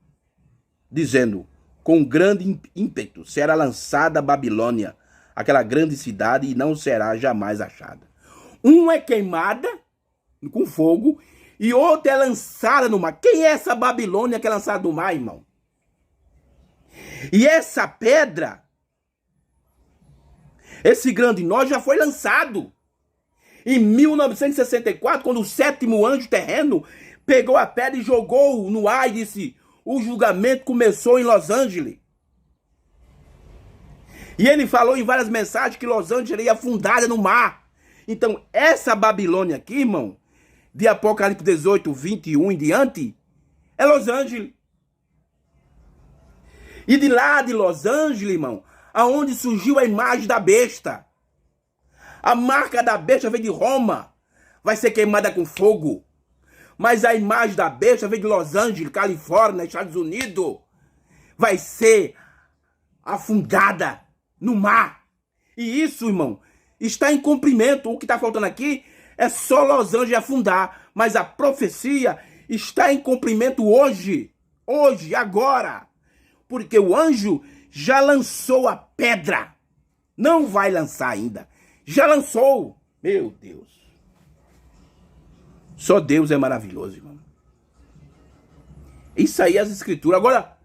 dizendo, com grande ímpeto será lançada a Babilônia, aquela grande cidade, e não será jamais achada. Uma é queimada com fogo e outra é lançada no mar. Quem é essa Babilônia que é lançada no mar, irmão? E essa pedra, esse grande nó já foi lançado. Em 1964, quando o sétimo anjo terreno pegou a pedra e jogou no ar e disse, o julgamento começou em Los Angeles. E ele falou em várias mensagens que Los Angeles ia afundada no mar. Então, essa Babilônia aqui, irmão, de Apocalipse 18, 21 em diante, é Los Angeles. E de lá de Los Angeles, irmão, aonde surgiu a imagem da besta. A marca da besta veio de Roma, vai ser queimada com fogo. Mas a imagem da besta veio de Los Angeles, Califórnia, Estados Unidos, vai ser afundada no mar. E isso, irmão, está em cumprimento. O que está faltando aqui é só Los Angeles afundar. Mas a profecia está em cumprimento hoje. Hoje, agora. Porque o anjo já lançou a pedra. Não vai lançar ainda. Já lançou. Meu Deus. Só Deus é maravilhoso, irmão. Isso aí é as escrituras. Agora,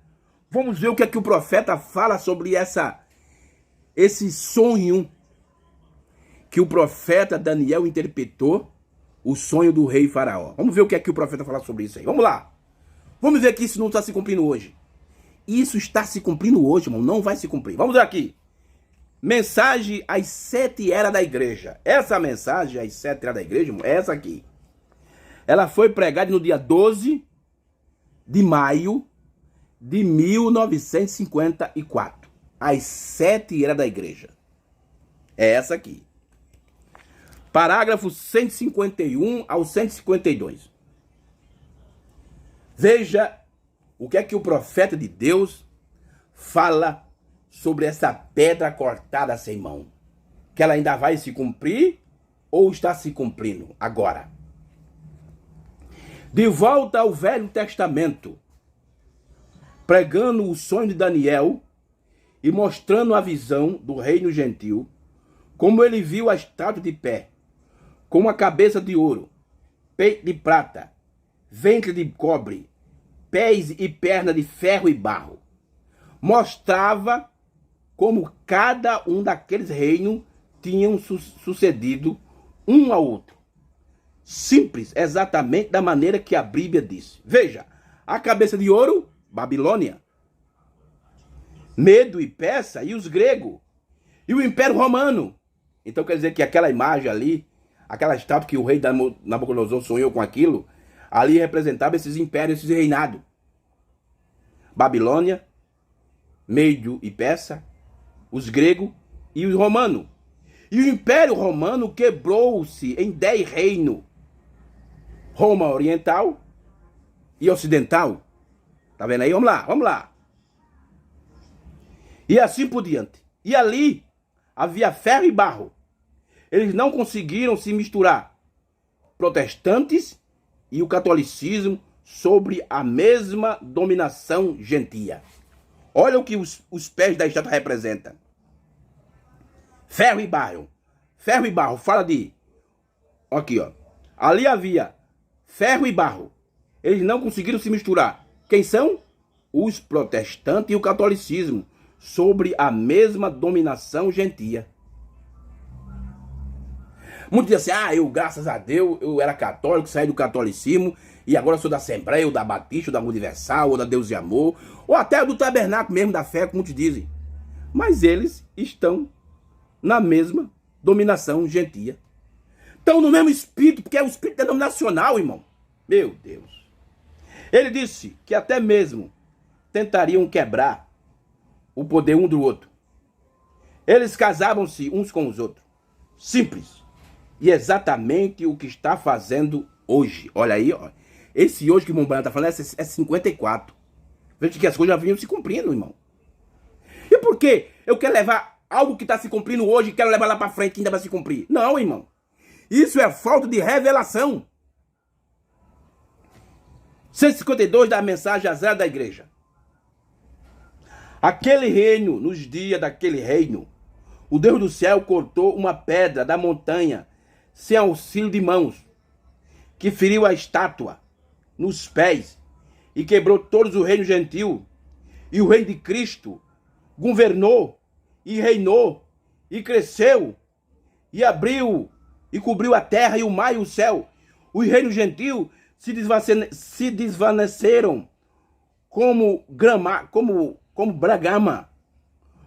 vamos ver o que é que o profeta fala sobre esse sonho que o profeta Daniel interpretou, o sonho do rei Faraó. Vamos ver o que é que o profeta fala sobre isso aí. Vamos lá. Vamos ver que isso não está se cumprindo hoje. Isso está se cumprindo hoje, irmão. Não vai se cumprir. Vamos ver aqui. Mensagem às 7 eras da igreja. Essa mensagem às 7 eras da igreja, irmão, é essa aqui. Ela foi pregada no dia 12 de maio de 1954. Às 7 eras da igreja. É essa aqui. Parágrafo 151 ao 152. Veja o que é que o profeta de Deus fala sobre essa pedra cortada sem mão. Que ela ainda vai se cumprir ou está se cumprindo agora? De volta ao Velho Testamento, pregando o sonho de Daniel e mostrando a visão do reino gentil, como ele viu a estátua de pé, com a cabeça de ouro, peito de prata, ventre de cobre, pés e perna de ferro e barro. Mostrava como cada um daqueles reinos tinham sucedido um ao outro. Simples, exatamente da maneira que a Bíblia disse. Veja, a cabeça de ouro, Babilônia. Medo e Persa e os gregos. E o Império Romano. Então quer dizer que aquela imagem ali, aquela estátua que o rei Nabucodonosor sonhou com aquilo, ali representava esses impérios, esses reinados. Babilônia, Medo e Persa, os gregos e os romanos. E o Império Romano quebrou-se em 10 reinos. Roma Oriental e Ocidental. Tá vendo aí? Vamos lá, vamos lá. E assim por diante. E ali havia ferro e barro. Eles não conseguiram se misturar. Protestantes e o catolicismo sobre a mesma dominação gentia. Olha o que os pés da estátua representam. Ferro e barro. Ferro e barro. Fala de... Aqui, ó. Ali havia ferro e barro. Eles não conseguiram se misturar. Quem são? Os protestantes e o catolicismo sobre a mesma dominação gentia. Muitos dizem assim, eu, graças a Deus, eu era católico, saí do catolicismo, e agora sou da Assembleia, ou da Batista, ou da Universal, ou da Deus e Amor, ou até do Tabernáculo mesmo da fé, como muitos dizem. Mas eles estão na mesma dominação gentia. Estão no mesmo espírito, porque é o espírito denominacional, irmão. Meu Deus. Ele disse que até mesmo tentariam quebrar o poder um do outro. Eles casavam-se uns com os outros. Simples. E exatamente o que está fazendo hoje. Olha aí, ó. Esse hoje que o irmão Baiano está falando é 54. Veja que as coisas já vinham se cumprindo, irmão. E por que eu quero levar algo que está se cumprindo hoje e quero levar lá para frente que ainda vai se cumprir? Não, irmão. Isso é falta de revelação. 152 da mensagem a zero da igreja. Aquele reino, nos dias daquele reino, o Deus do céu cortou uma pedra da montanha sem auxílio de mãos, que feriu a estátua nos pés e quebrou todos o reino gentil. E o reino de Cristo governou e reinou e cresceu e abriu e cobriu a terra e o mar e o céu. Os reinos gentil se desvaneceram como bragama,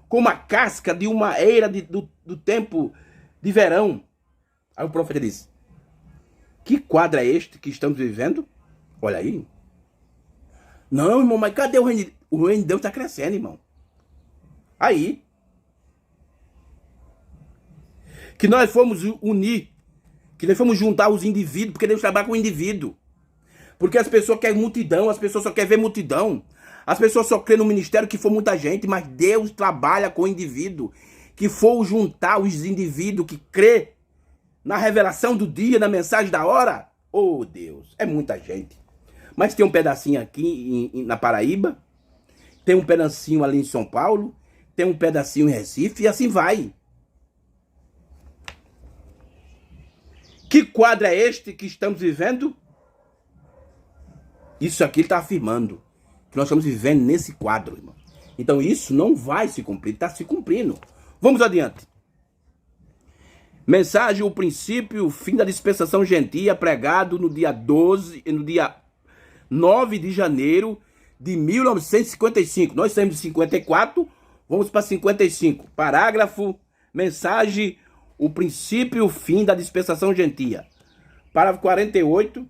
como a casca de uma eira do tempo de verão. Aí o profeta disse, que quadro é este que estamos vivendo? Olha aí. Não, irmão, mas cadê o reino? O reino de Deus está crescendo, irmão. Aí. Que nós fomos unir, que nós fomos juntar os indivíduos, porque Deus trabalha com o indivíduo. Porque as pessoas querem multidão, as pessoas só querem ver multidão. As pessoas só creem no ministério que for muita gente, mas Deus trabalha com o indivíduo. Que for juntar os indivíduos que crê na revelação do dia, na mensagem da hora. Oh, Deus, é muita gente. Mas tem um pedacinho aqui na Paraíba, tem um pedacinho ali em São Paulo, tem um pedacinho em Recife e assim vai. Que quadro é este que estamos vivendo? Isso aqui ele está afirmando que nós estamos vivendo nesse quadro, irmão. Então isso não vai se cumprir, está se cumprindo. Vamos adiante. Mensagem, o princípio, o fim da dispensação gentia, pregado no dia 9 de janeiro de 1955. Nós estamos em 54, vamos para 55. Parágrafo, mensagem, o princípio, o fim da dispensação gentia. Parágrafo 48.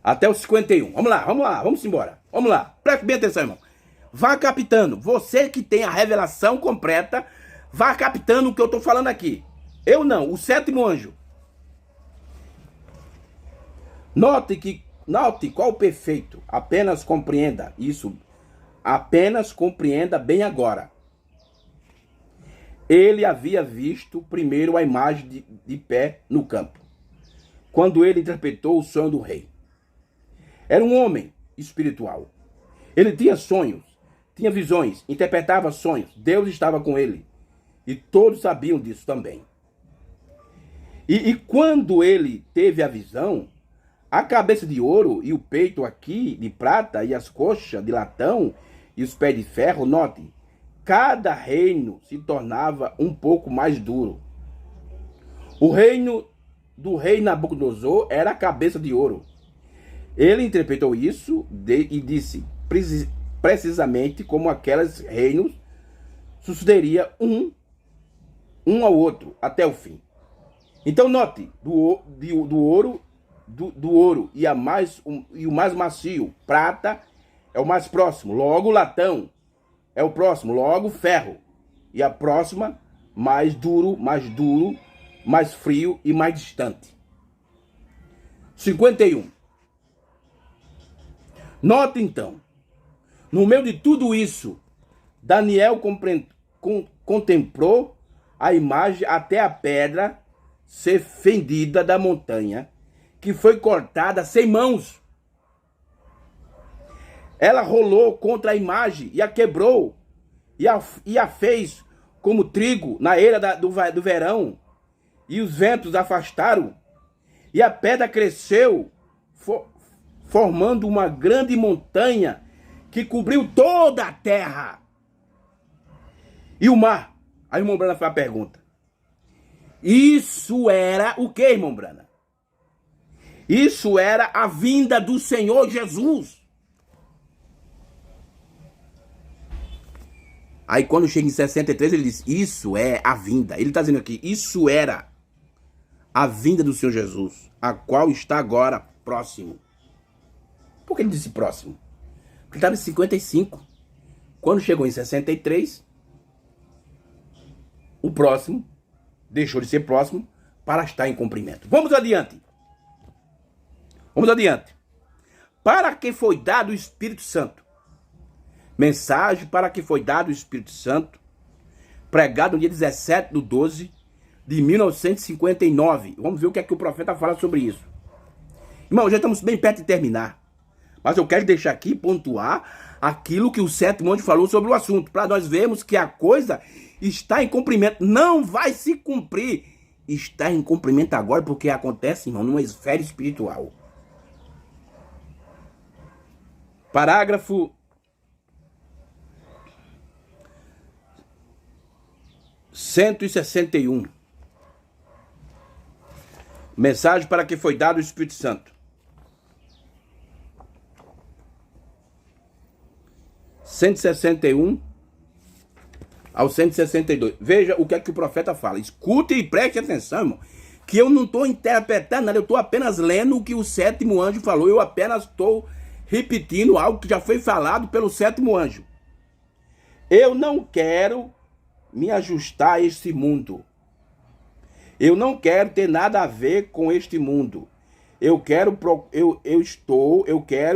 Até o 51. Vamos lá, vamos embora. Vamos lá, preste bem atenção, irmão. Vá captando. Você que tem a revelação completa, Vá captando o que eu estou falando aqui. Eu não, o sétimo anjo. Note qual o perfeito. Apenas compreenda isso. Apenas compreenda bem agora. Ele havia visto primeiro a imagem de pé no campo, quando ele interpretou o sonho do rei. Era um homem espiritual. Ele tinha sonhos, tinha visões, interpretava sonhos. Deus estava com ele. E todos sabiam disso também. E quando ele teve a visão, a cabeça de ouro e o peito aqui de prata e as coxas de latão e os pés de ferro, note, cada reino se tornava um pouco mais duro. O reino do rei Nabucodonosor era a cabeça de ouro. Ele interpretou isso e disse, precisamente como aqueles reinos sucederia um ao outro até o fim. Então note, do ouro e o mais macio, prata é o mais próximo, logo latão é o próximo, logo ferro. E a próxima, mais duro, mais frio e mais distante. 51. Note então, no meio de tudo isso, Daniel contemplou a imagem até a pedra ser fendida da montanha, que foi cortada sem mãos. Ela rolou contra a imagem e a quebrou, e a fez como trigo na era do verão, e os ventos afastaram, e a pedra cresceu, formando uma grande montanha que cobriu toda a terra. E o mar? Aí o irmão Brana faz a pergunta. Isso era o que, irmão Brana? Isso era a vinda do Senhor Jesus. Aí quando chega em 63 ele diz, isso é a vinda. Ele está dizendo aqui, isso era a vinda do Senhor Jesus, a qual está agora próximo. Por que ele disse próximo? Porque ele estava em 55. Quando chegou em 63, o próximo deixou de ser próximo para estar em cumprimento. Vamos adiante. Vamos adiante. Para que foi dado o Espírito Santo? Mensagem para que foi dado o Espírito Santo, pregado no dia 17/12 de 1959. Vamos ver o que é que o profeta fala sobre isso. Irmão, já estamos bem perto de terminar. Mas eu quero deixar aqui, pontuar aquilo que o sétimo anjo falou sobre o assunto, para nós vermos que a coisa está em cumprimento. Não vai se cumprir. Está em cumprimento agora, porque acontece, irmão, numa esfera espiritual. Parágrafo 161. Mensagem para que foi dado o Espírito Santo. 161 ao 162. Veja o que é que o profeta fala. Escute e preste atenção, irmão. Que eu não estou interpretando nada. Eu estou apenas lendo o que o sétimo anjo falou. Eu apenas estou repetindo algo que já foi falado pelo sétimo anjo. Eu não quero me ajustar a este mundo. Eu não quero ter nada a ver com este mundo. Eu quero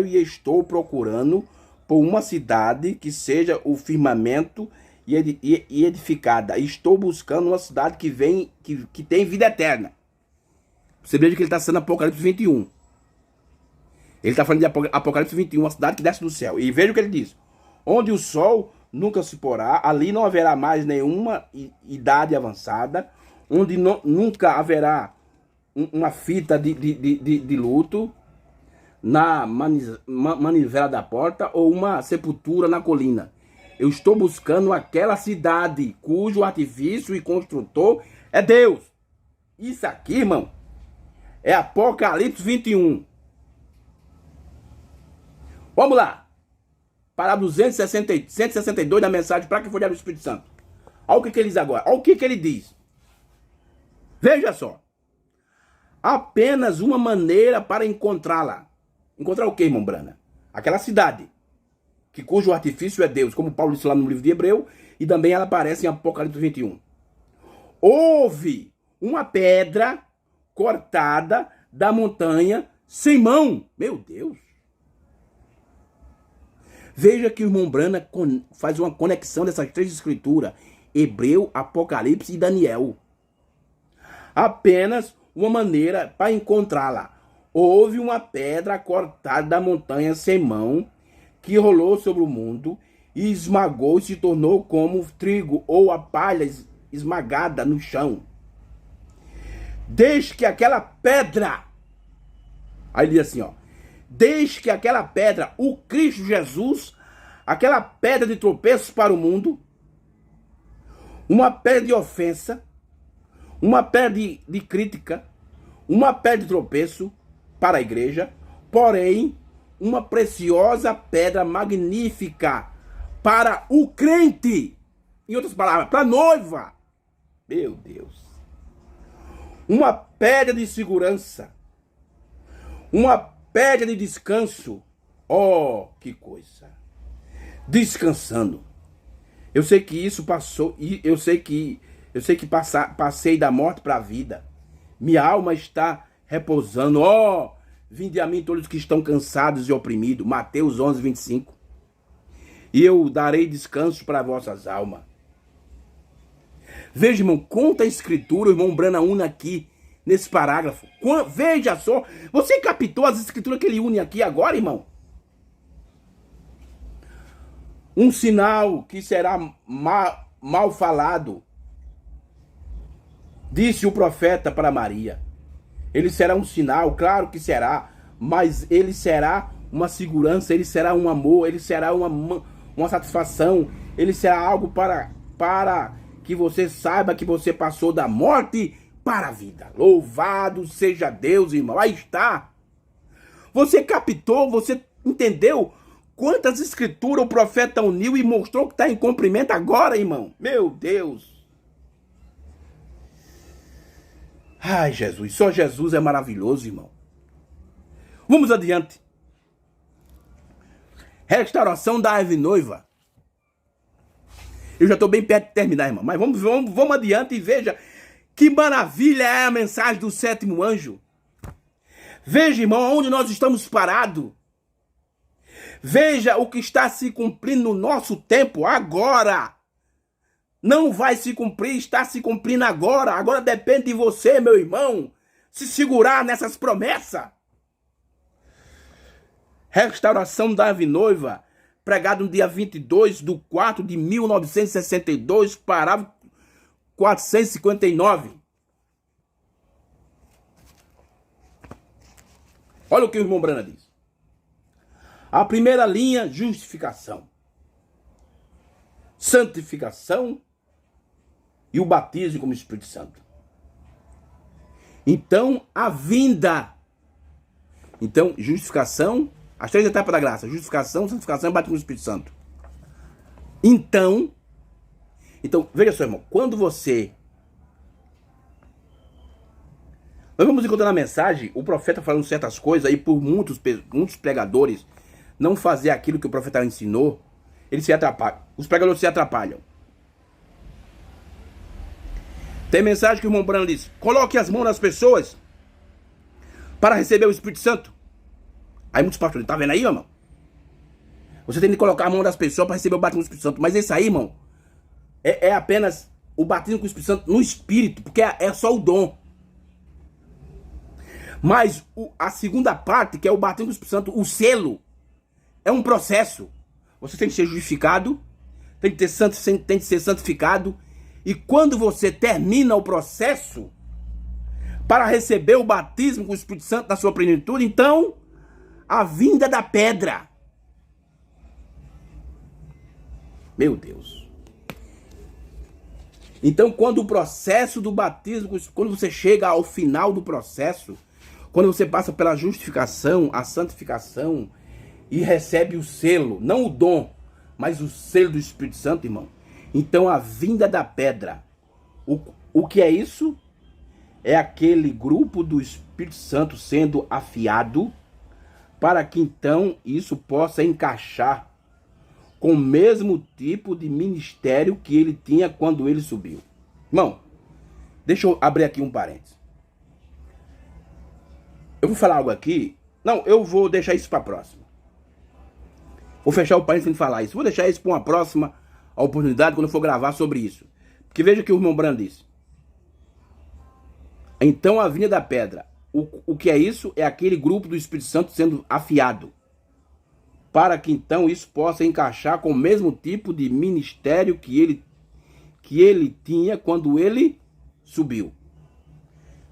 e estou procurando por uma cidade que seja o firmamento e edificada. Estou buscando uma cidade que tem vida eterna. Você veja que ele está sendo Apocalipse 21. Ele está falando de Apocalipse 21, uma cidade que desce do céu. E veja o que ele diz. Onde o sol nunca se porá, ali não haverá mais nenhuma idade avançada, onde nunca haverá uma fita de luto na manivela da porta ou uma sepultura na colina. Eu estou buscando aquela cidade cujo artifício e construtor é Deus. Isso aqui, irmão, é Apocalipse 21. Vamos lá. Para 162 da mensagem para que foi dado o Espírito Santo. Olha o que ele diz agora. Olha o que ele diz. Veja só. Apenas uma maneira para encontrá-la. Encontrar o que, irmão Brana? Aquela cidade cujo artifício é Deus, como Paulo disse lá no livro de Hebreu, e também ela aparece em Apocalipse 21. houve uma pedra cortada da montanha sem mão. Meu Deus. Veja que o irmão Brana faz uma conexão dessas três escrituras. Hebreu, Apocalipse e Daniel. Apenas uma maneira para encontrá-la. Houve uma pedra cortada da montanha sem mão que rolou sobre o mundo e esmagou e se tornou como trigo ou a palha esmagada no chão. Desde que aquela pedra, aí ele diz assim, ó, desde que aquela pedra, o Cristo Jesus, aquela pedra de tropeço para o mundo, uma pedra de ofensa, uma pedra de crítica, uma pedra de tropeço para a igreja, porém, uma preciosa pedra magnífica para o crente. Em outras palavras, para a noiva. Meu Deus. Uma pedra de segurança. Uma pedra de descanso. Oh, que coisa. Descansando. Eu sei que isso passou, e eu sei que passei da morte para a vida. Minha alma está repousando. Oh, vinde a mim todos que estão cansados e oprimidos. Mateus 11, 25. E eu darei descanso para vossas almas. Veja, irmão, conta a escritura, o irmão Brana une aqui, nesse parágrafo. Veja só, você captou as escrituras que ele une aqui agora, irmão? Um sinal que será mal falado, disse o profeta para Maria. Ele será um sinal, claro que será, mas ele será uma segurança, ele será um amor, ele será uma satisfação, ele será algo para que você saiba que você passou da morte para a vida. Louvado seja Deus, irmão. Aí está. Você captou, você entendeu quantas escrituras o profeta uniu e mostrou que está em cumprimento agora, irmão? Meu Deus. Ai, Jesus, só Jesus é maravilhoso, irmão. Vamos adiante. Restauração da ave noiva. Eu já estou bem perto de terminar, irmão. Mas vamos adiante e veja que maravilha é a mensagem do sétimo anjo. Veja, irmão, onde nós estamos parados. Veja o que está se cumprindo no nosso tempo agora. Não vai se cumprir, está se cumprindo agora. Agora depende de você, meu irmão, se segurar nessas promessas. Restauração da ave noiva, pregado no dia 22/4/1962, parágrafo 459. Olha o que o irmão Brana diz. A primeira linha, justificação, santificação e o batismo como Espírito Santo. Então, a vinda. Então, justificação, as três etapas da graça: justificação, santificação e batismo com o Espírito Santo. Então, veja só, irmão, quando você... Nós vamos encontrar na mensagem o profeta falando certas coisas, e por muitos pregadores não fazer aquilo que o profeta ensinou, eles se atrapalham. Os pregadores se atrapalham. Tem mensagem que o irmão Brana diz: coloque as mãos nas pessoas para receber o Espírito Santo. Aí muitos pastores, tá vendo aí, irmão? Você tem que colocar a mão das pessoas para receber o batismo com o Espírito Santo. Mas esse aí, irmão, é apenas o batismo com o Espírito Santo no Espírito, porque é só o dom. Mas a segunda parte, que é o batismo com o Espírito Santo, o selo, é um processo. Você tem que ser justificado, tem que ser santificado. E quando você termina o processo para receber o batismo com o Espírito Santo na sua plenitude, então a vinda da pedra. Meu Deus. Então, quando o processo do batismo, quando você chega ao final do processo, quando você passa pela justificação, a santificação e recebe o selo, não o dom, mas o selo do Espírito Santo, irmão. Então, a vinda da pedra. O que é isso? É aquele grupo do Espírito Santo sendo afiado para que então isso possa encaixar com o mesmo tipo de ministério que ele tinha quando ele subiu. Irmão, Deixa eu abrir aqui um parênteses. Eu vou falar algo aqui. Não, eu vou deixar isso para a próxima. Vou fechar o parênteses sem falar isso. Vou deixar isso para uma próxima oportunidade quando eu for gravar sobre isso. Porque veja o que o irmão Branham disse. Então a vinha da pedra. O que é isso? É aquele grupo do Espírito Santo sendo afiado. Para que então isso possa encaixar com o mesmo tipo de ministério que ele tinha quando ele subiu.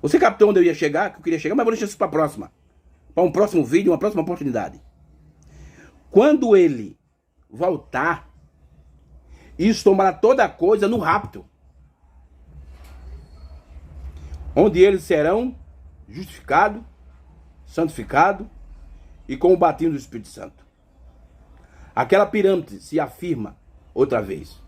Você captou onde eu ia chegar? Que eu queria chegar, mas vou deixar isso para a próxima. Para um próximo vídeo, uma próxima oportunidade. Quando ele voltar, isso tomará toda a coisa no rapto. Onde eles serão justificados, santificados e com o batismo do Espírito Santo. Aquela pirâmide se afirma outra vez.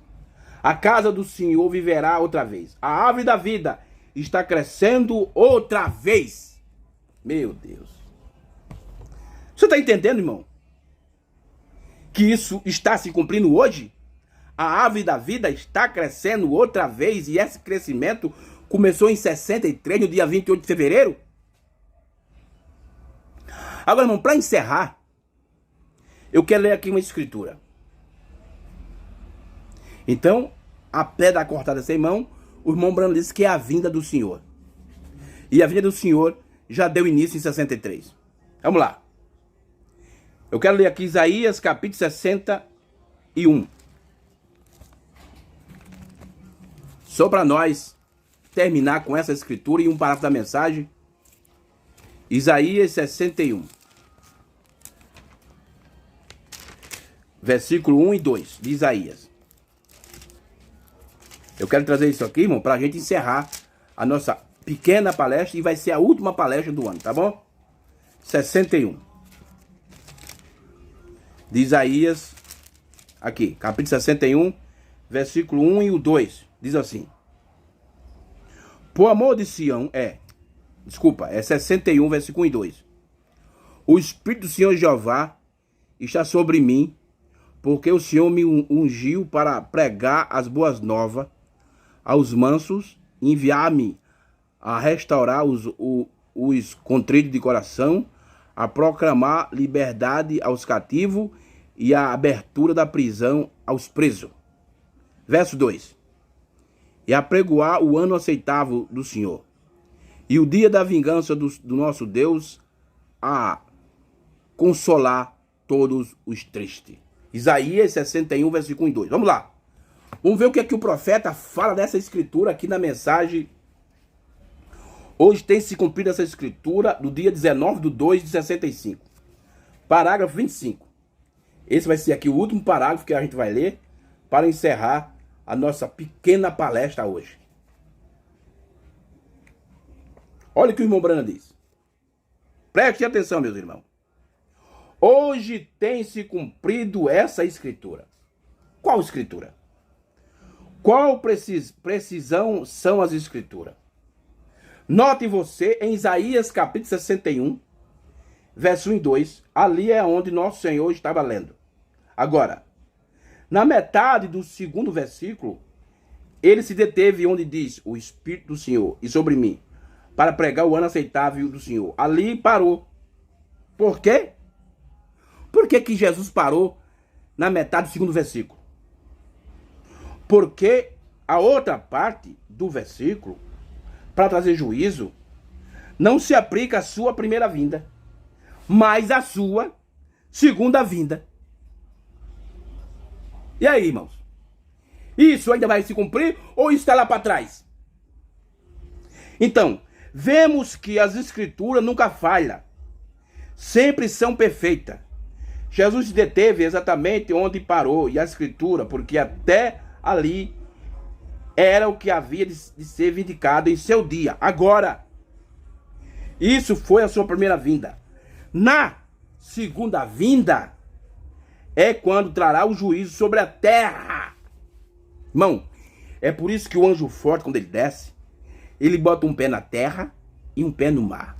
A casa do Senhor viverá outra vez. A árvore da vida está crescendo outra vez. Meu Deus. Você está entendendo, irmão? Que isso está se cumprindo hoje? A árvore da vida está crescendo outra vez. E esse crescimento começou em 63, no dia 28 de fevereiro. Agora, irmão, para encerrar, eu quero ler aqui uma escritura. Então, a pedra cortada sem mão, o irmão Branham disse que é a vinda do Senhor. E a vinda do Senhor já deu início em 63. Vamos lá. Eu quero ler aqui Isaías capítulo 61. Só para nós terminar com essa escritura e um parágrafo da mensagem. Isaías 61. Versículo 1 e 2 de Isaías. Eu quero trazer isso aqui, irmão, para a gente encerrar a nossa pequena palestra e vai ser a última palestra do ano, tá bom? 61. De Isaías, aqui, capítulo 61, versículo 1 e o 2. Diz assim. Por amor de Sião, é 61, versículo 1 e 2. O Espírito do Senhor Jeová está sobre mim, porque o Senhor me ungiu para pregar as boas novas aos mansos, enviar-me a restaurar os contritos de coração, a proclamar liberdade aos cativos e a abertura da prisão aos presos. Verso 2. E apregoar o ano aceitável do Senhor, e o dia da vingança do nosso Deus, a consolar todos os tristes. Isaías 61, versículo 1 e 2. Vamos lá. Vamos ver o que é que o profeta fala dessa escritura aqui na mensagem. Hoje tem se cumprido essa escritura do dia 19/2 de 65. Parágrafo 25. Esse vai ser aqui o último parágrafo que a gente vai ler para encerrar a nossa pequena palestra hoje. Olha o que o irmão Branham diz. Preste atenção, meus irmãos. Hoje tem se cumprido essa escritura. Qual escritura? Qual precisão são as escrituras? Note você em Isaías capítulo 61, verso 1 e 2. Ali é onde nosso Senhor estava lendo. Agora, na metade do segundo versículo, ele se deteve onde diz: o Espírito do Senhor e sobre mim, para pregar o ano aceitável do Senhor. Ali parou. Por quê? Por que que Jesus parou na metade do segundo versículo? Porque a outra parte do versículo, para trazer juízo, não se aplica à sua primeira vinda, mas à sua segunda vinda. E aí, irmãos? Isso ainda vai se cumprir ou está lá para trás? Então, vemos que as escrituras nunca falham, sempre são perfeitas. Jesus se deteve exatamente onde parou e a escritura, porque até ali era o que havia de ser vindicado em seu dia. Agora, isso foi a sua primeira vinda. Na segunda vinda é quando trará o juízo sobre a terra. Irmão, é por isso que o anjo forte, quando ele desce, ele bota um pé na terra e um pé no mar.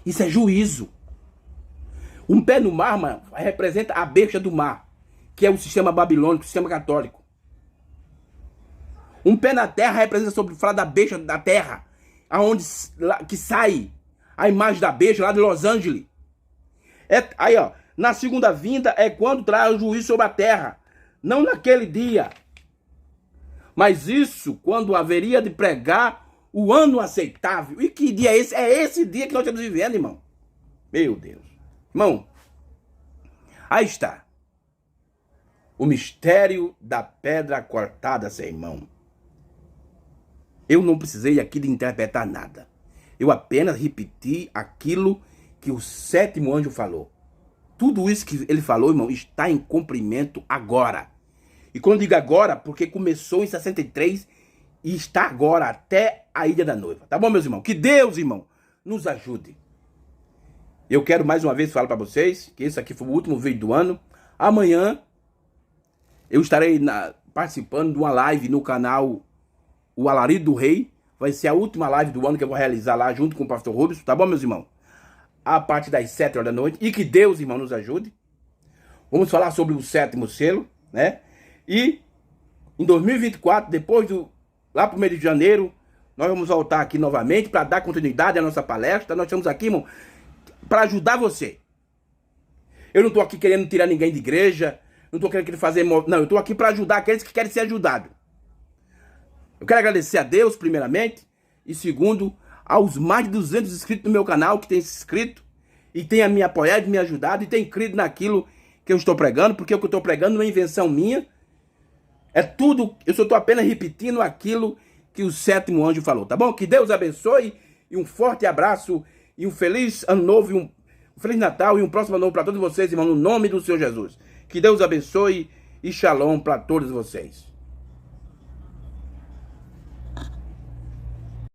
Isso é juízo. Um pé no mar, mano, representa a besta do mar, que é o sistema babilônico, o sistema católico. Um pé na terra representa sobre falar da besta da terra, aonde que sai a imagem da besta lá de Los Angeles. Aí, ó, na segunda vinda é quando traz o juízo sobre a terra, não naquele dia. Mas isso quando haveria de pregar o ano aceitável. E que dia é esse? É esse dia que nós estamos vivendo, irmão. Meu Deus. Irmão, aí está. O mistério da pedra cortada sem mão. Eu não precisei aqui de interpretar nada. Eu apenas repeti aquilo que o sétimo anjo falou. Tudo isso que ele falou, irmão, está em cumprimento agora. E quando digo agora, porque começou em 63 e está agora até a Ilha da Noiva. Tá bom, meus irmãos? Que Deus, irmão, nos ajude. Eu quero mais uma vez falar para vocês que esse aqui foi o último vídeo do ano. Amanhã eu estarei participando de uma live no canal O Alarido do Rei. Vai ser a última live do ano que eu vou realizar lá junto com o pastor Rubens. Tá bom, meus irmãos? A partir das 7 horas da noite. E que Deus, irmão, nos ajude. Vamos falar sobre o sétimo selo, né? E em 2024, depois lá pro mês de janeiro, nós vamos voltar aqui novamente para dar continuidade à nossa palestra. Nós estamos aqui, irmão, para ajudar você. Eu não estou aqui querendo tirar ninguém de igreja. Não estou querendo fazer... Não, eu estou aqui para ajudar aqueles que querem ser ajudados. Eu quero agradecer a Deus, primeiramente. E segundo, aos mais de 200 inscritos no meu canal que tem se inscrito. E tem me apoiado, me ajudado. E tem crido naquilo que eu estou pregando. Porque o que eu estou pregando não é invenção minha. É tudo... Eu só estou apenas repetindo aquilo que o sétimo anjo falou. Tá bom? Que Deus abençoe. E um forte abraço. E um feliz ano novo. E um feliz Natal. E um próximo ano novo para todos vocês, irmão. No nome do Senhor Jesus. Que Deus abençoe. E shalom para todos vocês.